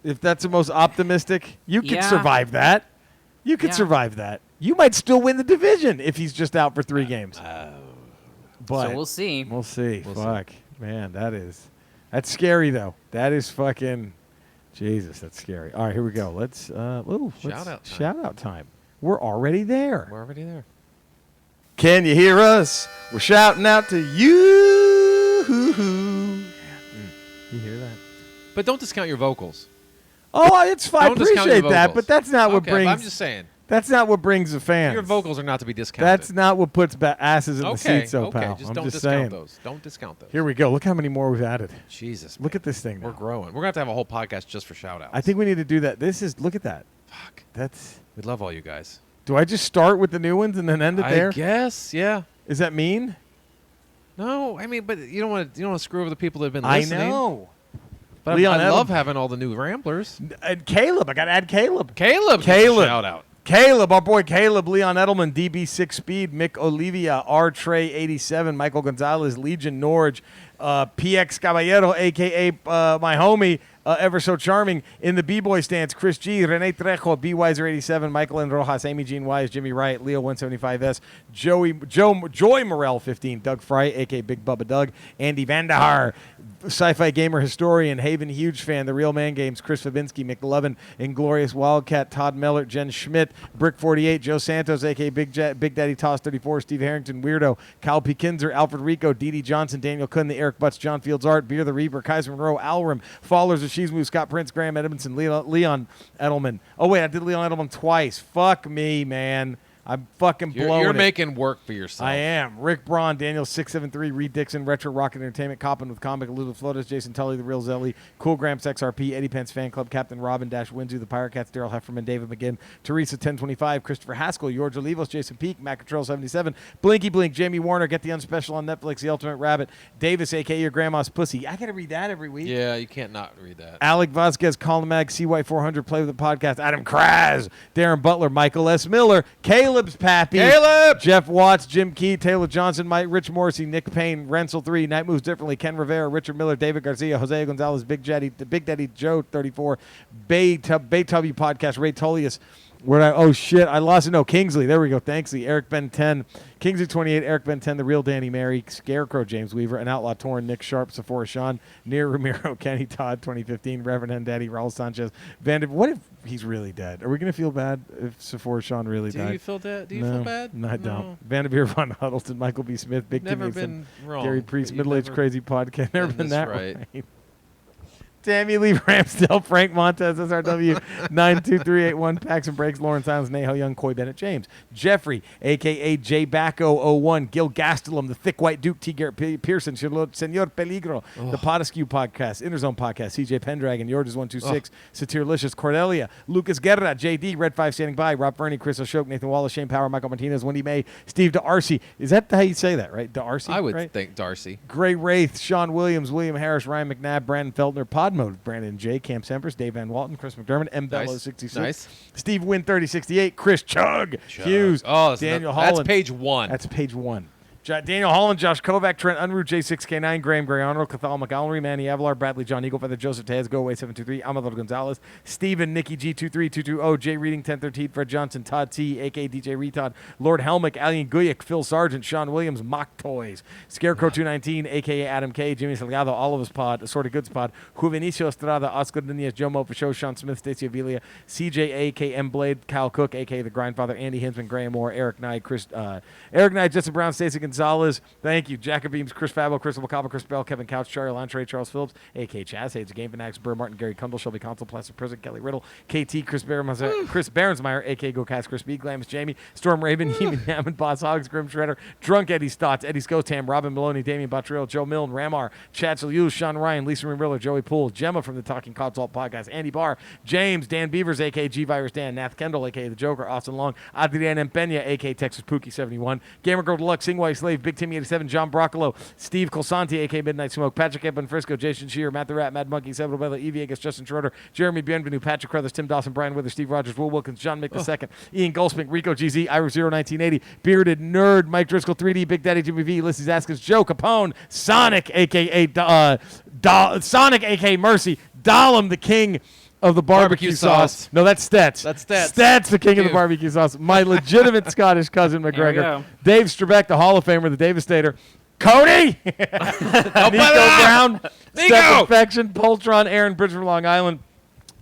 If that's the most optimistic, you could Yeah. survive that. You could Yeah. survive that. You might still win the division if he's just out for 3 games. But So we'll see. We'll see. We'll Fuck. Man, that's scary, though. That is fucking... Jesus, that's scary. All right, here we go. Let's shout out time. We're already there. We're already there. Can you hear us? We're shouting out to you. You hear that? But don't discount your vocals. Oh, it's fine. I Don't discount your appreciate that, vocals. but that's not what Okay, but brings. I'm just saying. That's not what brings the fans. Your vocals are not to be discounted. That's not what puts asses in the okay. seats, though, Okay, pal. just I'm don't just discount saying. those. Don't discount those. Here we go. Look how many more we've added. Jesus. Look man. at this thing. We're Now. growing. We're going to have a whole podcast just for shout-outs. I think we need to do that. Look at that. Fuck. That's. We love all you guys. Do I just start with the new ones and then end it there? I guess, yeah. Is that mean? No, I mean, but you don't want to screw over the people that have been I listening. know. But Leon I love Edelman. having all the new Ramblers. And Caleb. I got to add Caleb. Caleb. Shout out. Caleb, our boy Caleb, Leon Edelman, DB6 Speed, Mick Olivia, R Trey 87, Michael Gonzalez, Legion Norge, PX Caballero, a.k.a. My homie, ever so charming, in the B-Boy stance, Chris G, Rene Trejo, B Wiser 87, Michael N. Rojas, Amy Jean Wise, Jimmy Wright, Leo 175S, Joy Morel 15, Doug Fry, a.k.a. Big Bubba Doug, Andy Vandahar, Sci-Fi Gamer Historian, Haven Huge Fan, The Real Man Games, Chris Fabinski, McLovin, Inglorious Wildcat, Todd Mellert, Jen Schmidt, Brick 48, Joe Santos, a.k.a. Big Daddy Toss 34, Steve Harrington, Weirdo, Kyle P. Kinzer, Alfred Rico, Dee Johnson, Daniel Kuhn, the Eric Butts, John Fields Art, Beer the Reaper, Kaiser Monroe, Alrim, Fallers of Shizmu, Scott Prince, Graham Edmondson, Leon Edelman. Oh, wait, I did Leon Edelman twice. Fuck me, man. I'm fucking blowing You're it. making work for yourself. I am. Rick Braun, Daniel 673, Reed Dixon, Retro Rocket Entertainment, Coppin with Comic, Lulu Flotus, Jason Tully, The Real Zelly, Cool Gramps XRP, Eddie Pence Fan Club, Captain Robin Dash Windsor, The Pirate Cats, Daryl Hefferman, David McGinn, Teresa 1025, Christopher Haskell, George Olivos, Jason Peak, Mac Control 77, Blinky Blink, Jamie Warner, Get the Unspecial on Netflix, The Ultimate Rabbit, Davis, a.k.a. Your Grandma's Pussy. I got to read that every week. Yeah, you can't not read that. Alec Vasquez, Colin Mag, CY400, Play with the Podcast, Adam Kraz, Darren Butler, Michael S. Miller, Caleb's Pappy, Caleb! Jeff Watts, Jim Key, Taylor Johnson, Mike, Rich Morrissey, Nick Payne, Rensel 3, Night Moves Differently, Ken Rivera, Richard Miller, David Garcia, Jose Gonzalez, Big Daddy Joe 34, Bay Tubby Podcast, Ray Tullius. Oh shit, I lost it. No, Kingsley. There we go. Thanks, Lee. Eric Ben 10, Kingsley 28, Eric Ben 10, The Real Danny Mary, Scarecrow James Weaver, An Outlaw Torn, Nick Sharp, Sephora Sean, Near Ramiro, Kenny Todd 2015, Reverend Hen Daddy, Raul Sanchez, What if he's really dead? Are we gonna feel bad if Sephora Sean really died? Do you feel that? Do you No, feel bad? No, I don't. Vanderveer, Von Huddleston, Michael B. Smith, Big Never Tim been Mason, wrong. Gary Priest, but you've Middle Aged never Crazy Podcast. Never done been this that right. Tammy Lee Ramsdale, Frank Montez, SRW 92381, Paxton Breaks, Lawrence Islands, Neho Young, Coy Bennett James, Jeffrey, a.k.a. J Bacco 01, Gil Gastelum, The Thick White Duke, T. Garrett Pearson, Senor Peligro, The Potaskew Podcast, Interzone Podcast, CJ Pendragon, Georges 126, Satirlicious, Cordelia, Lucas Guerra, JD, Red 5 Standing By, Rob Fernie, Chris O'Shoke, Nathan Wallace, Shane Power, Michael Martinez, Wendy May, Steve D'Arcy. Is that how you say that, right? D'Arcy? I would right? think Darcy. Gray Wraith, Sean Williams, William Harris, Ryan McNabb, Brandon Feltner, Podmode, Brandon J, Cam Sempers, Dave Van Walton, Chris McDermott, M. Bello 66, Nice. Steve Wynn 3068, Chris Chug, Hughes, Oh, Daniel that's Holland. page 1. That's page 1. Daniel Holland, Josh Kovac, Trent Unruh, J6K9, Graham Grayano, Cathal McAllery, Manny Avalar, Bradley John Eaglefeather, Joseph Taz, Go Away 723, Amador Gonzalez, Steven, Nikki G23220, Jay Reading 1013, Fred Johnson, Todd T, a.k.a. DJ Retod, Lord Helmick, Alien Guyik, Phil Sargent, Sean Williams, Mock Toys, Scarecrow 219, a.k.a. Adam K, Jimmy Salgado, All of Us Pod, Assorted Goods Pod, Juvenicio Estrada, Oscar Nunez, Joe Mo for Show, Sean Smith, Stacey Avilia, CJ, a.k.a. M Blade, Kyle Cook, a.k.a. The Grindfather, Andy Hinsman, Graham Moore, Eric Knight, Justin Brown, Stacey Gonzalez. Thank you. Jacobeams, Chris Fabo, Chris Macaba, Chris Bell, Kevin Couch, Charlie Lantre, Charles Phillips, A.K. Chaz, Hades, Game Fanax, Burr Martin, Gary Kundle, Shelby Consul, Plastic Prison, Kelly Riddle, KT, Chris Baronsmeyer, A.K. Go Cast, Chris B, Glamis, Jamie, Storm Raven, Heeman Hammond, Boss Hogs, Grim Shredder, Drunk Eddie Stotts, Eddie Scotam, Robin Maloney, Damian Bottrill, Joe Milne, Ramar, Chad Hughes, Sean Ryan, Lisa Riller, Joey Poole, Gemma from the Talking Consult Podcast, Andy Barr, James, Dan Beavers, A.K. G Virus Dan, Nath Kendall, A.K. The Joker, Austin Long, Adrian Empena, A.K. Texas Pookie 71, Gamer Girl Deluxe, Singway Slater, Slave, Big Timmy 87, John Broccolo, Steve Colsanti, a.k.a. Midnight Smoke, Patrick Evan Frisco, Jason Shear, Matt the Rat, Mad Monkey, Several Bella, Evie Agus, Justin Schroeder, Jeremy Bienvenu, Patrick Crothers, Tim Dawson, Brian Wither, Steve Rogers, Will Wilkins, John Mick II, Ian Goldsmith, Rico GZ, Irish 1980, Bearded Nerd, Mike Driscoll, 3D, Big Daddy Jimmy V, Ulysses Askins, Joe Capone, Sonic, a.k.a. Sonic, a.k.a. Mercy, Dahlem, the king of the barbecue sauce. No, that's Stetz. That's Stetz. Stetz, the king of the Dude. barbecue sauce. My legitimate Scottish cousin There we McGregor. go. Dave Strebeck, the Hall of Famer, the Devastator. Cody! Nico Brown. Steph Infection. Poltron. Aaron Bridge from Long Island.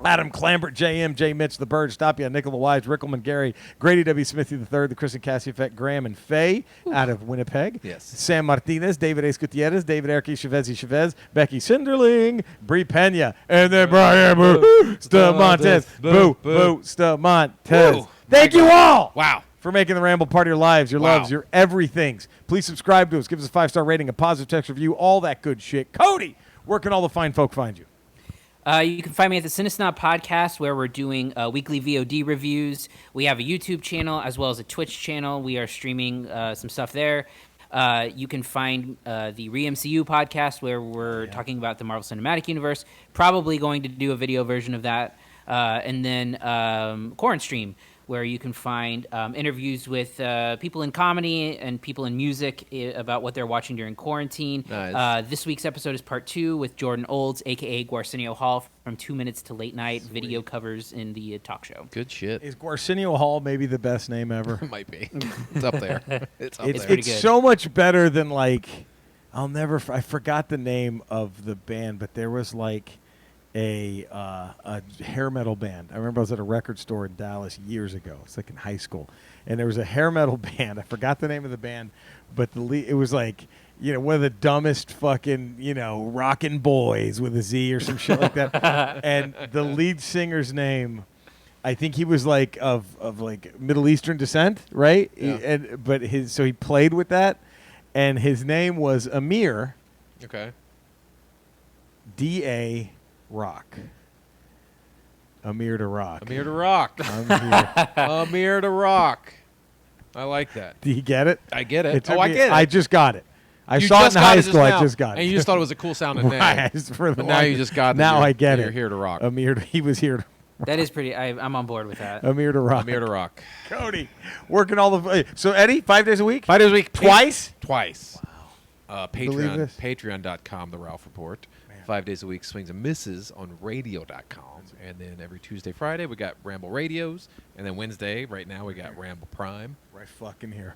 Adam Clambert, JM, J. Mitch, The Bird, Stopia, Nickel the Wise, Rickelman, Gary, Grady W. Smithy III, the Chris and Cassie Effect, Graham and Faye out of Winnipeg. Yes. Sam Martinez, David A. Gutierrez, David Erke, Chavez, Becky Cinderling, Brie Pena, and then Brian Stamontes. Boo, Stamontes. Woo. Thank you all Wow. for making the Ramble part of your lives, your Wow. loves, your everythings. Please subscribe to us. Give us a 5-star rating, a positive text review, all that good shit. Cody, where can all the fine folk find you? You can find me at the Cinesnob podcast, where we're doing weekly VOD reviews. We have a YouTube channel as well as a Twitch channel. We are streaming some stuff there. You can find the ReMCU podcast, where we're talking about the Marvel Cinematic Universe. Probably going to do a video version of that. And then Quarant Stream, where you can find interviews with people in comedy and people in music about what they're watching during quarantine. Nice. This week's episode is part 2 with Jordan Olds, a.k.a. Guarcinio Hall, from 2 Minutes to Late Night video covers in the talk show. Good shit. Is Guarcinio Hall maybe the best name ever? It might be. It's up there. It's up It's there. pretty good. so much better than like, I forgot the name of the band, but there was like a hair metal band. I remember I was at a record store in Dallas years ago. It's like in high school, and there was a hair metal band. I forgot the name of the band, but it was like, you know, one of the dumbest fucking, you know, rockin' boys with a Z or some shit like that. And the lead singer's name, I think he was like of like Middle Eastern descent, right? Yeah. But he played with that, and his name was Amir. Okay. D.A. Rock. Amir to Rock. Amir to rock. Amir. Amir to rock. I like that. Do you get it? I get it. took I me- get it. I just got it. I You saw it just in got high it just school. I now. just got it. And you just thought it was a cool sounding name. Right, just for the But now you longest- just got that Now you're- I get you're it. here to rock. He was here. That is pretty. I'm on board with that. Amir to Rock. Amir to rock. Cody, working all the. So Eddie, 5 days a week. 5 days a week. Twice? Twice. Believe Patreon. this? Patreon.com, The Ralph Report. 5 days a week, swings and misses on radio.com. And then every Tuesday, Friday, we got Ramble Radios. And then Wednesday, right now, we got Ramble Prime. Right fucking here.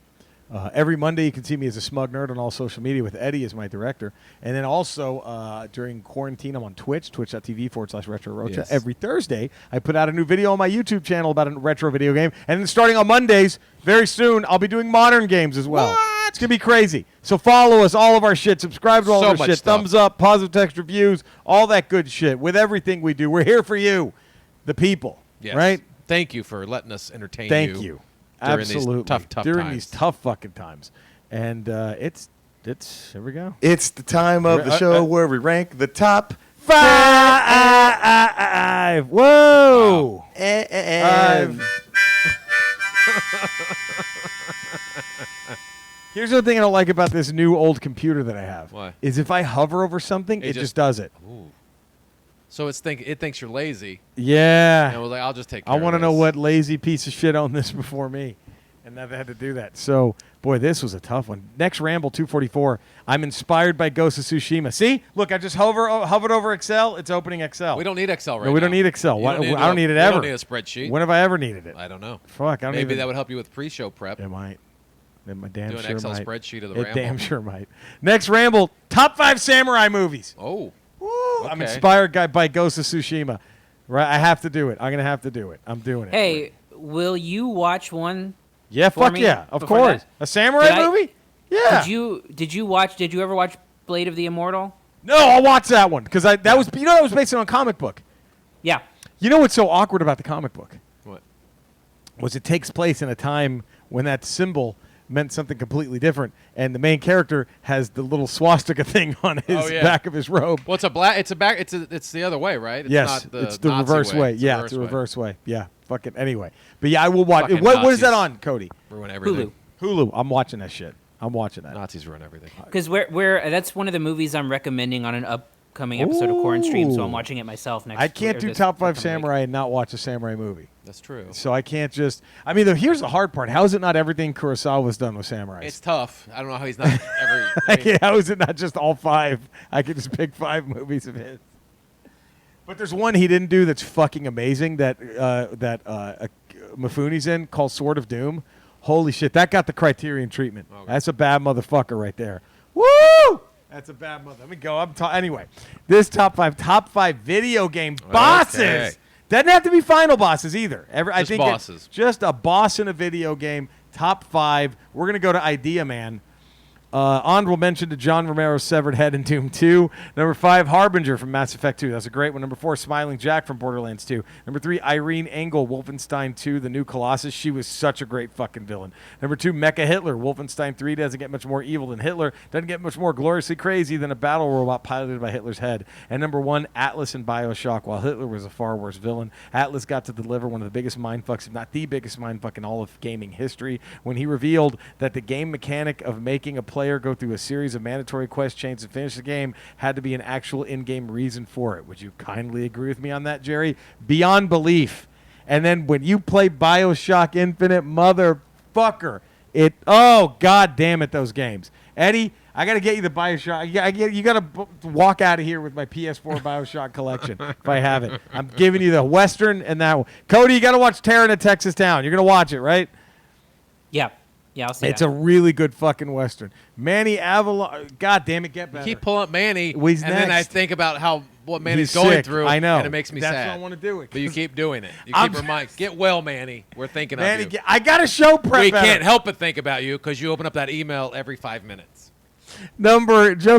Every Monday, you can see me as a smug nerd on all social media with Eddie as my director. And then also during quarantine, I'm on Twitch, twitch.tv/Retro Rocha. Yes. Every Thursday, I put out a new video on my YouTube channel about a retro video game. And then starting on Mondays, very soon, I'll be doing modern games as well. What? It's going to be crazy. So follow us, all of our shit. Subscribe to all So of our much shit. stuff. Thumbs up, positive text reviews, all that good shit. With everything we do, we're here for you, the people. Yes. Right? Thank you for letting us entertain Thank you. during Absolutely. these tough During times. these tough fucking times. And it's here we go. It's the time of the show where we rank the top 5. Whoa. and Here's the thing I don't like about this new old computer that I have. What? Is if I hover over something, it just does it. Ooh. So it thinks you're lazy. Yeah. And it was like, I'll just take care I of want to know this. what lazy piece of shit owned this before me. And now they had to do that. So, boy, this was a tough one. Next Ramble 244. I'm inspired by Ghost of Tsushima. See? Look, I just hovered over Excel. It's opening Excel. We don't need Excel right now. No, we don't need Excel. You Why- don't need I don't need it we ever. don't need a spreadsheet. When have I ever needed it? I don't know. Fuck, I don't Maybe even. that would help you with pre-show prep. It might. It damn Do an sure Excel might. spreadsheet of the It Ramble. damn sure might. Next Ramble, top 5 samurai movies. Oh. Woo, I'm Okay. inspired by Ghost of Tsushima. Right, I have to do it. I'm gonna have to do it. I'm doing it. Hey, will you watch one? yeah, for fuck me yeah, of before course. that? A samurai Did I- movie? Yeah. Did you ever watch Blade of the Immortal? No, I'll watch that one because that was that was based on a comic book. Yeah. You know what's so awkward about the comic book What? was it takes place in a time when that symbol meant something completely different, and the main character has the little swastika thing on his Oh, yeah. back of his robe. Well, it's a black. It's a back. It's the other way, right? It's Yes, not the it's the Nazi reverse way. It's Yeah, the it's the way. reverse way. Yeah, fucking anyway. But yeah, I will watch. Fucking What is that Nazis. on, Cody? Ruin everything. Hulu. Hulu. I'm watching that shit. I'm watching that. Nazis ruin everything. Because that's one of the movies I'm recommending on an upcoming episode of Corn Stream, so I'm watching it myself next. I can't do top 5 samurai and not watch a samurai movie. That's true. So I can't just. I mean, here's the hard part. How is it not everything Kurosawa's done with samurais? It's tough. I don't know how he's not every. How is it not just all 5? I could just pick 5 movies of his. But there's one he didn't do that's fucking amazing that Mifune's in called Sword of Doom. Holy shit, that got the Criterion treatment. Okay. That's a bad motherfucker right there. Woo! That's a bad mother. Let me go. Anyway, this top five video game bosses. Okay. Doesn't have to be final bosses either. I think bosses. Just a boss in a video game. Top 5. We're gonna go to Idea Man. Honorable mention to John Romero's Severed Head in Doom 2. Number 5, Harbinger from Mass Effect 2. That's a great one. Number 4, Smiling Jack from Borderlands 2. Number 3, Irene Engel, Wolfenstein 2, The New Colossus. She was such a great fucking villain. Number 2, Mecha Hitler. Wolfenstein 3 doesn't get much more evil than Hitler. Doesn't get much more gloriously crazy than a battle robot piloted by Hitler's head. And number 1, Atlas in BioShock. While Hitler was a far worse villain, Atlas got to deliver one of the biggest mindfucks, if not the biggest mindfuck in all of gaming history, when he revealed that the game mechanic of making a player go through a series of mandatory quest chains to finish the game had to be an actual in-game reason for it. Would you kindly agree with me on that, Jerry? Beyond belief. And then when you play BioShock Infinite, motherfucker, oh, god damn it, those games. Eddie, I got to get you the BioShock. You got to walk out of here with my PS4 BioShock collection if I have it. I'm giving you the Western and that one. Cody, you got to watch Terror in a Texas Town. You're going to watch it, right? Yeah. Yeah, I'll see It's a really good fucking Western. Manny Avalon. God damn it, get better. You keep pulling up Manny, He's and next. then I think about what Manny's He's going sick. through. I know. And it makes me That's sad. why I want to do it. But you keep doing it. You I'm- keep reminding. Get well, Manny. We're thinking Manny, of you. I got a show prep. We better. can't help but think about you because you open up that email every 5 minutes. Joe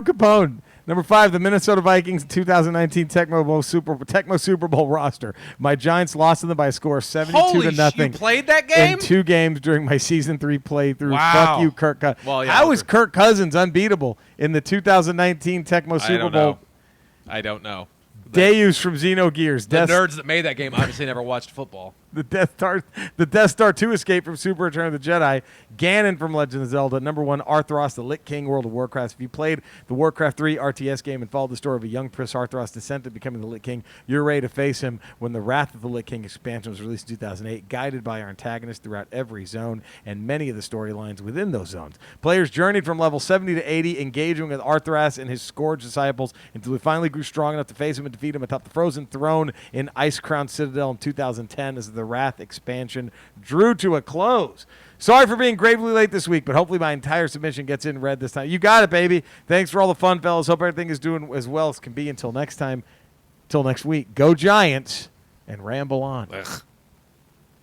Capone. Number 5, the Minnesota Vikings 2019 Tecmo Super Bowl roster. My Giants lost to them by a score of 72-0. You played that game? In 2 games during my season 3 playthrough. Wow. Fuck you, Kirk Cousins. Well, yeah, How is Kirk Cousins unbeatable in the 2019 Tecmo Super Bowl? I don't know. Deus from Xenogears. The nerds that made that game obviously never watched football. The Death Star 2 escape from Super Return of the Jedi. Ganon from Legend of Zelda. Number 1, Arthros, the Lich King, World of Warcraft. If you played the Warcraft 3 RTS game and followed the story of a young Prince Arthros descent to becoming the Lich King, you're ready to face him when the Wrath of the Lich King expansion was released in 2008, guided by our antagonist throughout every zone and many of the storylines within those zones. Players journeyed from level 70 to 80, engaging with Arthros and his scourge disciples until we finally grew strong enough to face him and defeat him atop the frozen throne in Ice Crown Citadel in 2010 as the Wrath expansion drew to a close. Sorry for being gravely late this week, but hopefully my entire submission gets in read this time. You got it, baby. Thanks for all the fun, fellas. Hope everything is doing as well as can be until next time. Till next week. Go Giants and ramble on. Ugh.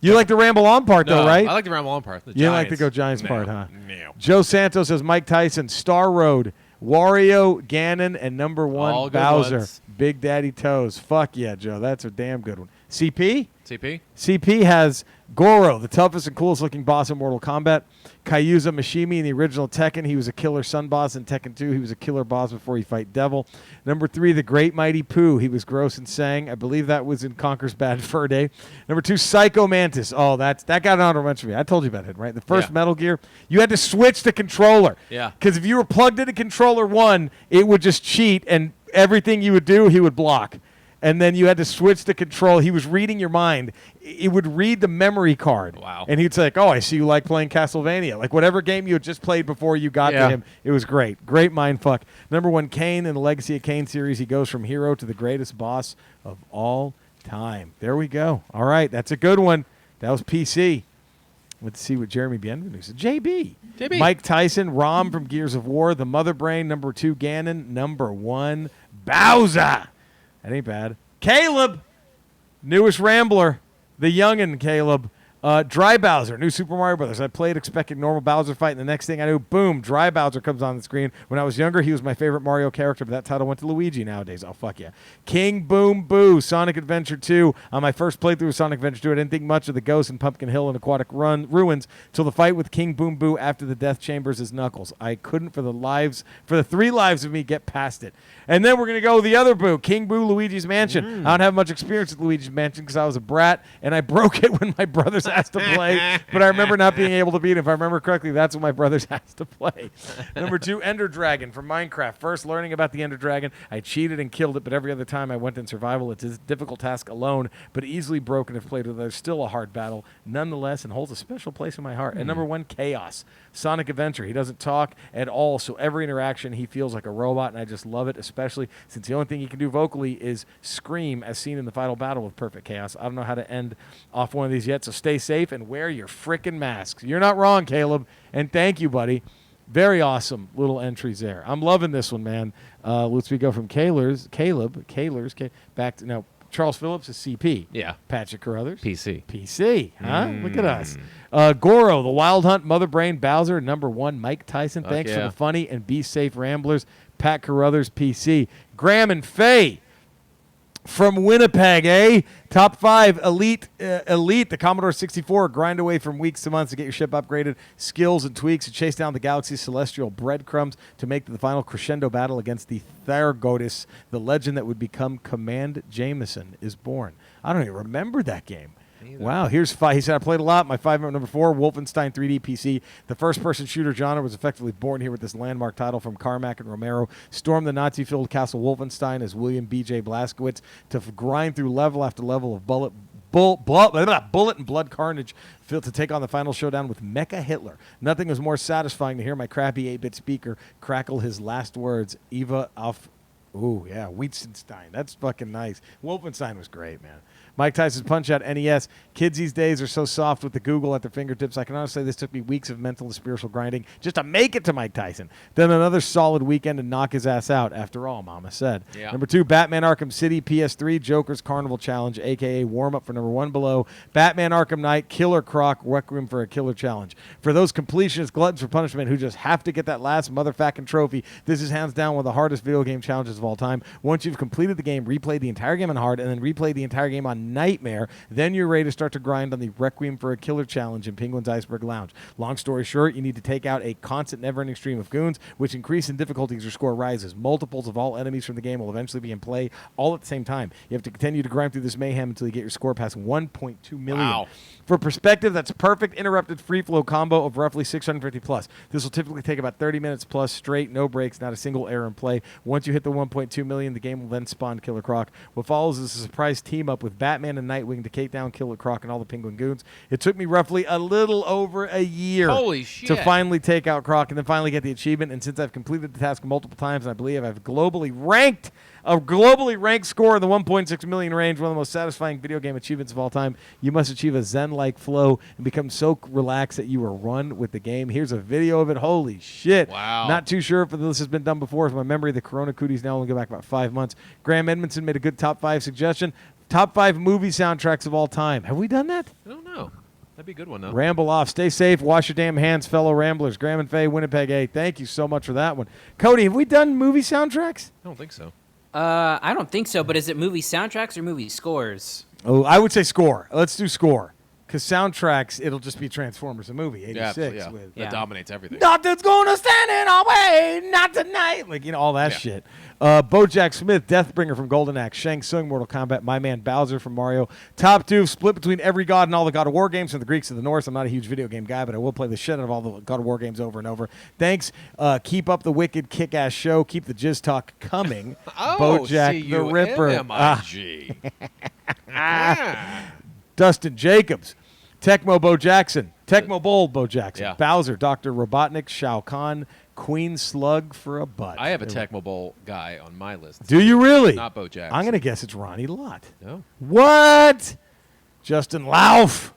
You like the ramble on part, though, right? I like the Ramble on part. The You Giants. like the Go Giants part, huh? No. Joe Santos says Mike Tyson, Star Road, Wario, Ganon, and number 1, All good Bowser. ones. Big Daddy Toes. Fuck yeah, Joe. That's a damn good one. CP? CP? CP has Goro, the toughest and coolest looking boss in Mortal Kombat. Kayuza Mishimi in the original Tekken. He was a killer sun boss in Tekken 2. He was a killer boss before he fight Devil. Number 3, the Great Mighty Pooh. He was gross and sang. I believe that was in Conker's Bad Fur Day. Number 2, Psycho Mantis. Oh, that got an honorable mention for me. I told you about it, right? The first Metal Gear, you had to switch the controller. Yeah. Because if you were plugged into controller 1, it would just cheat, and everything you would do, he would block. And then you had to switch the control. He was reading your mind. It would read the memory card. Wow. And he'd say, like, oh, I see you like playing Castlevania. Like whatever game you had just played before you got to him, it was great. Great mind fuck. Number 1, Kane in the Legacy of Kane series. He goes from hero to the greatest boss of all time. There we go. All right, that's a good one. That was PC. Let's see what Jeremy Bienvenu said. JB. Mike Tyson, Rom from Gears of War, the Mother Brain, number 2, Ganon, number 1, Bowser. That ain't bad. Caleb, newest Rambler, the youngin' Caleb. Dry Bowser, new Super Mario Brothers. I played expecting normal Bowser fight, and the next thing I knew, boom, Dry Bowser comes on the screen. When I was younger, he was my favorite Mario character, but that title went to Luigi nowadays. Oh, fuck yeah. King Boom Boo, Sonic Adventure 2. On my first playthrough of Sonic Adventure 2, I didn't think much of the ghosts in Pumpkin Hill and Aquatic Ruins till the fight with King Boom Boo after the Death Chambers as Knuckles. I couldn't, for the 3 lives of me, get past it. And then we're going to go the other Boo, King Boo, Luigi's Mansion. I don't have much experience with Luigi's Mansion because I was a brat, and I broke it when my brothers has to play, but I remember not being able to beat him. If I remember correctly, that's what my brothers has to play. Number 2, Ender Dragon from Minecraft. First, learning about the Ender Dragon, I cheated and killed it, but every other time I went in survival, it's a difficult task alone, but easily broken if played with others. Still a hard battle, nonetheless, and holds a special place in my heart. And number 1, Chaos. Sonic Adventure. He doesn't talk at all, so every interaction he feels like a robot, and I just love it, especially since the only thing he can do vocally is scream, as seen in the final battle with Perfect Chaos. I don't know how to end off one of these yet, so stay safe and wear your frickin' masks. You're not wrong, Caleb, and thank you, buddy. Very awesome little entries there. I'm loving this one, man. Let's go from Caleb, back to now. Charles Phillips is CP. Yeah. Patrick Carruthers. PC. Huh? Look at us. Goro, the Wild Hunt, Mother Brain, Bowser, number 1, Mike Tyson. Thanks for the funny and be safe ramblers. Pat Carruthers, PC. Graham and Faye from Winnipeg, eh? Top 5, Elite, the Commodore 64. Grind away from weeks to months to get your ship upgraded, skills and tweaks, to chase down the galaxy's celestial breadcrumbs to make the final crescendo battle against the Thargotis, the legend that would become Command Jameson is born. I don't even remember that game. Wow, here's 5. He said, I played a lot. My 5 number 4, Wolfenstein 3D PC. The first-person shooter genre was effectively born here with this landmark title from Carmack and Romero. Storm the Nazi-filled Castle Wolfenstein as William B.J. Blazkowicz to grind through level after level of bullet and blood carnage to take on the final showdown with Mecha Hitler. Nothing was more satisfying to hear my crappy 8-bit speaker crackle his last words, Eva auf... Ooh, yeah, Wittgenstein. That's fucking nice. Wolfenstein was great, man. Mike Tyson's Punch-Out NES. Kids these days are so soft with the Google at their fingertips. I can honestly say this took me weeks of mental and spiritual grinding just to make it to Mike Tyson. Then another solid weekend to knock his ass out. After all, Mama said. Yeah. Number 2, Batman Arkham City, PS3, Joker's Carnival Challenge, a.k.a. warm-up for number 1 below. Batman Arkham Knight, Killer Croc, Requiem for a Killer Challenge. For those completionists, gluttons for punishment who just have to get that last motherfucking trophy, this is hands down one of the hardest video game challenges of all time. Once you've completed the game, replay the entire game on hard, and then replay the entire game on Nightmare, then you're ready to start to grind on the Requiem for a Killer Challenge in Penguin's Iceberg Lounge. Long story short, you need to take out a constant, never-ending stream of goons, which increase in difficulty as your score rises. Multiples of all enemies from the game will eventually be in play all at the same time. You have to continue to grind through this mayhem until you get your score past 1.2 million. Wow. For perspective, that's perfect interrupted free flow combo of roughly 650 plus. This will typically take about 30 minutes plus straight, no breaks, not a single error in play. Once you hit the 1.2 million, the game will then spawn Killer Croc. What follows is a surprise team up with Batman and Nightwing to take down Killer Croc and all the Penguin Goons. It took me roughly a little over a year Holy shit. to finally take out Croc and then finally get the achievement. And since I've completed the task multiple times, and I believe I've globally ranked score in the 1.6 million range, one of the most satisfying video game achievements of all time. You must achieve a zen-like flow and become so relaxed that you are run with the game. Here's a video of it. Holy shit. Wow. Not too sure if this has been done before. From my memory, the Corona Cooties now only go back about 5 months. Graham Edmondson made a good top 5 suggestion. Top 5 movie soundtracks of all time. Have we done that? I don't know. That'd be a good one, though. Ramble off. Stay safe. Wash your damn hands, fellow ramblers. Graham and Faye, Winnipeg A. Thank you so much for that one. Cody, have we done movie soundtracks? I don't think so. I don't think so, but is it movie soundtracks or movie scores? Oh, I would say score. Let's do score. Because soundtracks, it'll just be Transformers, a movie, 86. Yeah. With That dominates everything. Nothing's gonna stand in our way, not tonight. Like, all that shit. Bojack Smith, Deathbringer from Golden Axe, Shang Tsung, Mortal Kombat, My Man Bowser from Mario. Top 2, split between every god and all the God of War games from the Greeks to the Norse. I'm not a huge video game guy, but I will play the shit out of all the God of War games over and over. Thanks. Keep up the wicked kick-ass show. Keep the Jizz Talk coming. Bojack the Ripper. C-U-M-M-I-G. Dustin Jacobs. Tecmo Bo Jackson. Tecmo Bowl Bo Jackson. Yeah. Bowser. Dr. Robotnik. Shao Kahn. Queen Slug for a butt. I have a Tecmo Bowl guy on my list. Do you really? Not Bo Jackson. I'm going to guess it's Ronnie Lott. No. What? Justin Lauf.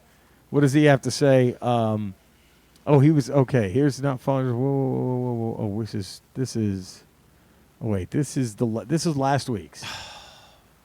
What does he have to say? He was okay. Here's not following. Whoa. Oh, this is. Oh wait, this is last week's.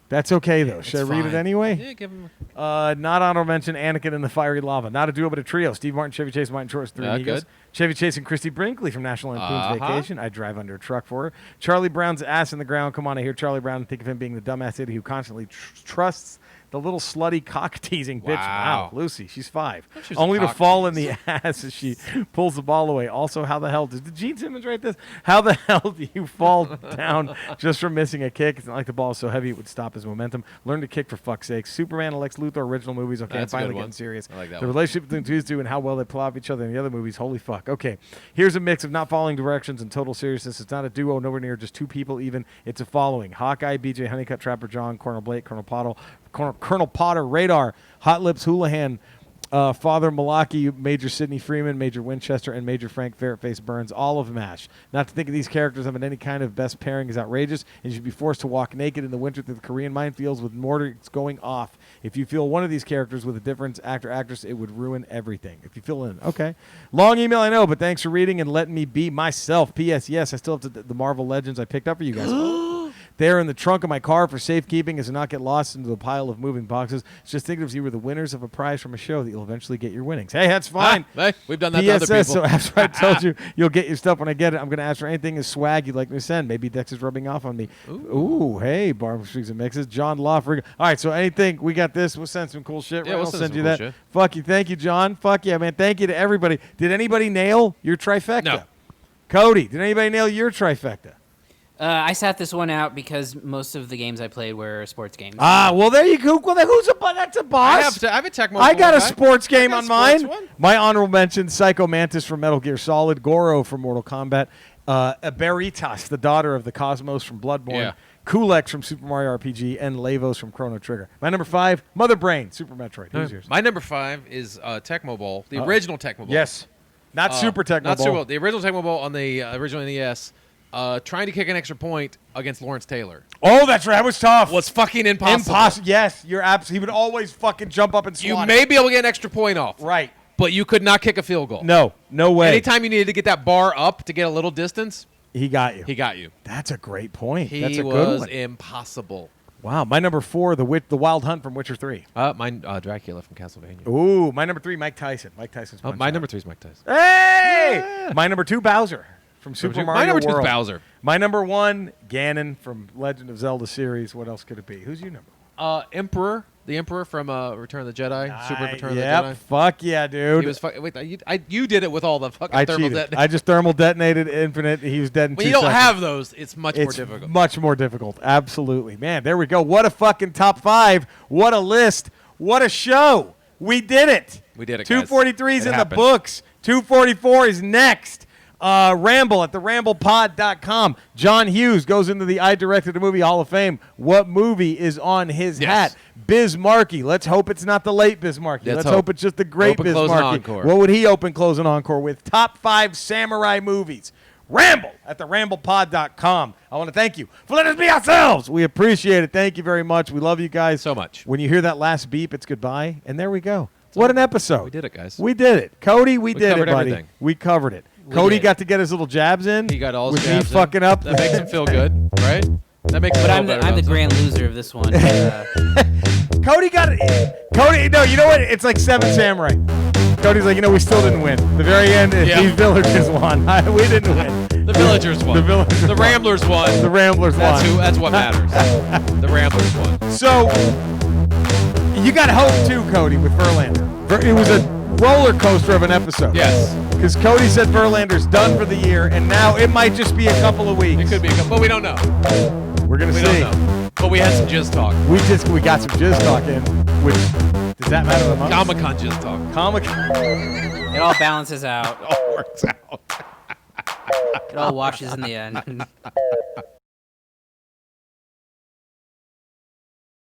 That's okay though. Should I read it anyway? Yeah, give him. Not honorable mention. Anakin in the Fiery Lava. Not a duo, but a trio. Steve Martin, Chevy Chase, Martin Shorts, 3 Amigos. Good. Chevy Chase and Christy Brinkley from National Lampoon's Vacation. I drive under a truck for her. Charlie Brown's ass in the ground. Come on, I hear Charlie Brown and think of him being the dumbass idiot who constantly trusts the little slutty cock-teasing bitch. Wow, Lucy, she's 5. She's a Only to cock fall in tease. the ass as she pulls the ball away. Also, how the hell did Gene Simmons write this? How the hell do you fall down just from missing a kick? It's not like the ball is so heavy it would stop his momentum. Learn to kick for fuck's sake. Superman and Lex Luthor original movies. Okay, I'm That's a good finally one. getting serious. I like that the one. relationship between these two and how well they pull off each other in the other movies. Holy fuck. Okay, here's a mix of not following directions and total seriousness. It's not a duo, nowhere near just 2 people even. It's a following: Hawkeye, BJ Honeycutt, Trapper John, Colonel Blake, Colonel Potter, Radar, Hot Lips Houlihan, Father Malaki, Major Sidney Freeman, Major Winchester, and Major Frank Ferretface Burns, all of MASH. Not to think of these characters having any kind of best pairing is outrageous, and you should be forced to walk naked in the winter through the Korean minefields with mortars going off. If you feel one of these characters with a different actor, actress, it would ruin everything. If you feel in, okay. Long email, I know, but thanks for reading and letting me be myself. P.S. Yes, I still have the Marvel Legends I picked up for you guys. They're in the trunk of my car for safekeeping as to not get lost into the pile of moving boxes. Just think of you were the winners of a prize from a show that you'll eventually get your winnings. Hey, that's fine. Hey, we've done that to other PSS, people. so after I told you you'll get your stuff when I get it, I'm going to ask for anything as swag you'd like me to send. Maybe Dex is rubbing off on me. Ooh hey, Barbara Streaks and Mixes. John Lofrig. All right, so anything, we got this. We'll send some cool shit. Yeah, Right? we'll I'll send send some you cool that. shit. Fuck you. Thank you, John. Fuck yeah, man. Thank you to everybody. Did anybody nail your trifecta? No. Cody, did anybody nail your trifecta? I sat this one out because most of the games I played were sports games. Ah, well, there you go. Well, then who's a boss? That's a boss. I have a Tech I got a guy. sports game I on got a sports mine. one. My honorable mention: Psycho Mantis from Metal Gear Solid, Goro from Mortal Kombat, Beritas, the daughter of the Cosmos from Bloodborne, Yeah. Kulex from Super Mario RPG, and Lavos from Chrono Trigger. My number 5, Mother Brain, Super Metroid. Who's yours? My number 5 is Tecmo Bowl, the original Tecmo Bowl. Yes, not Super Tecmo Not Bowl. Super Bowl. The original Tecmo Bowl on the original NES. Trying to kick an extra point against Lawrence Taylor Oh, that's right. That was tough. was fucking impossible. Impossible. Yes, you're absolutely. He would always fucking jump up and You swat may it. be able to get an extra point off, Right. but you could not kick a field goal. No way. Anytime you needed to get that bar up to get a little distance, He got you. he got you. That's a great point. He That's a good was one. impossible. Wow, my number 4, the Wild Hunt from Witcher 3. Mine, Dracula from Castlevania. Ooh, my number 3, Mike Tyson. Mike Tyson's Oh, Punch my Out. number 3 is Mike Tyson. Hey! My number 2, Bowser from Super Mario My number 2 is World. Bowser. My number 1, Ganon from Legend of Zelda series. What else could it be? Who's your number? Emperor, the Emperor from Return of the Jedi. Super Return Yep, of the Jedi. fuck yeah, dude. He was wait, you did it with all the fucking I thermal cheated. detonators. I just thermal detonated Infinite. He was dead in When 2 you don't seconds. have those, it's much more It's difficult. much more difficult. Absolutely. Man, there we go. What a fucking top 5. What a list. What a show. We did it. We did it, guys. 243 is It in happened. the books. 244 is next. Ramble at theramblepod.com. John Hughes goes into the I Directed a Movie Hall of Fame. What movie is on his Yes. hat? Biz Markie. Let's hope it's not the late Biz Markie. Let's Let's hope hope. it's just the great Open, Biz close, and Markie. encore. What would he open, close, and encore with? Top 5 samurai movies. Ramble at theramblepod.com. I want to thank you for letting us be ourselves. We appreciate it. Thank you very much. We love you guys So much. When you hear that last beep, it's goodbye. And there we go. What an episode. We did it, guys. We did it. Cody, we did it, covered buddy. everything. We covered it. Cody did. got to get his little jabs in. He got all his with jabs me fucking up. That makes him feel good, right? That makes him But feel I'm better the about grand loser of this one. Cody got it. Cody, no, you know what? It's like 7 Samurai. Cody's like, we still didn't win. The very end, Yeah. these villagers won. We didn't win. The Villagers won. The Villagers The won. Ramblers won. The Ramblers That's won. That's what matters. The Ramblers won. So, you got hope too, Cody, with Verlander. It was a roller coaster of an episode. Yes. Because Cody said Verlander's done for the year, and now it might just be a couple of weeks. It could be, but we don't know. We're gonna We see. don't know. But we had some jizz talk. We got some jizz talk in, which does that matter the most? Comic-Con jizz talk. Comic. It all balances out. All works out. It all washes in the end.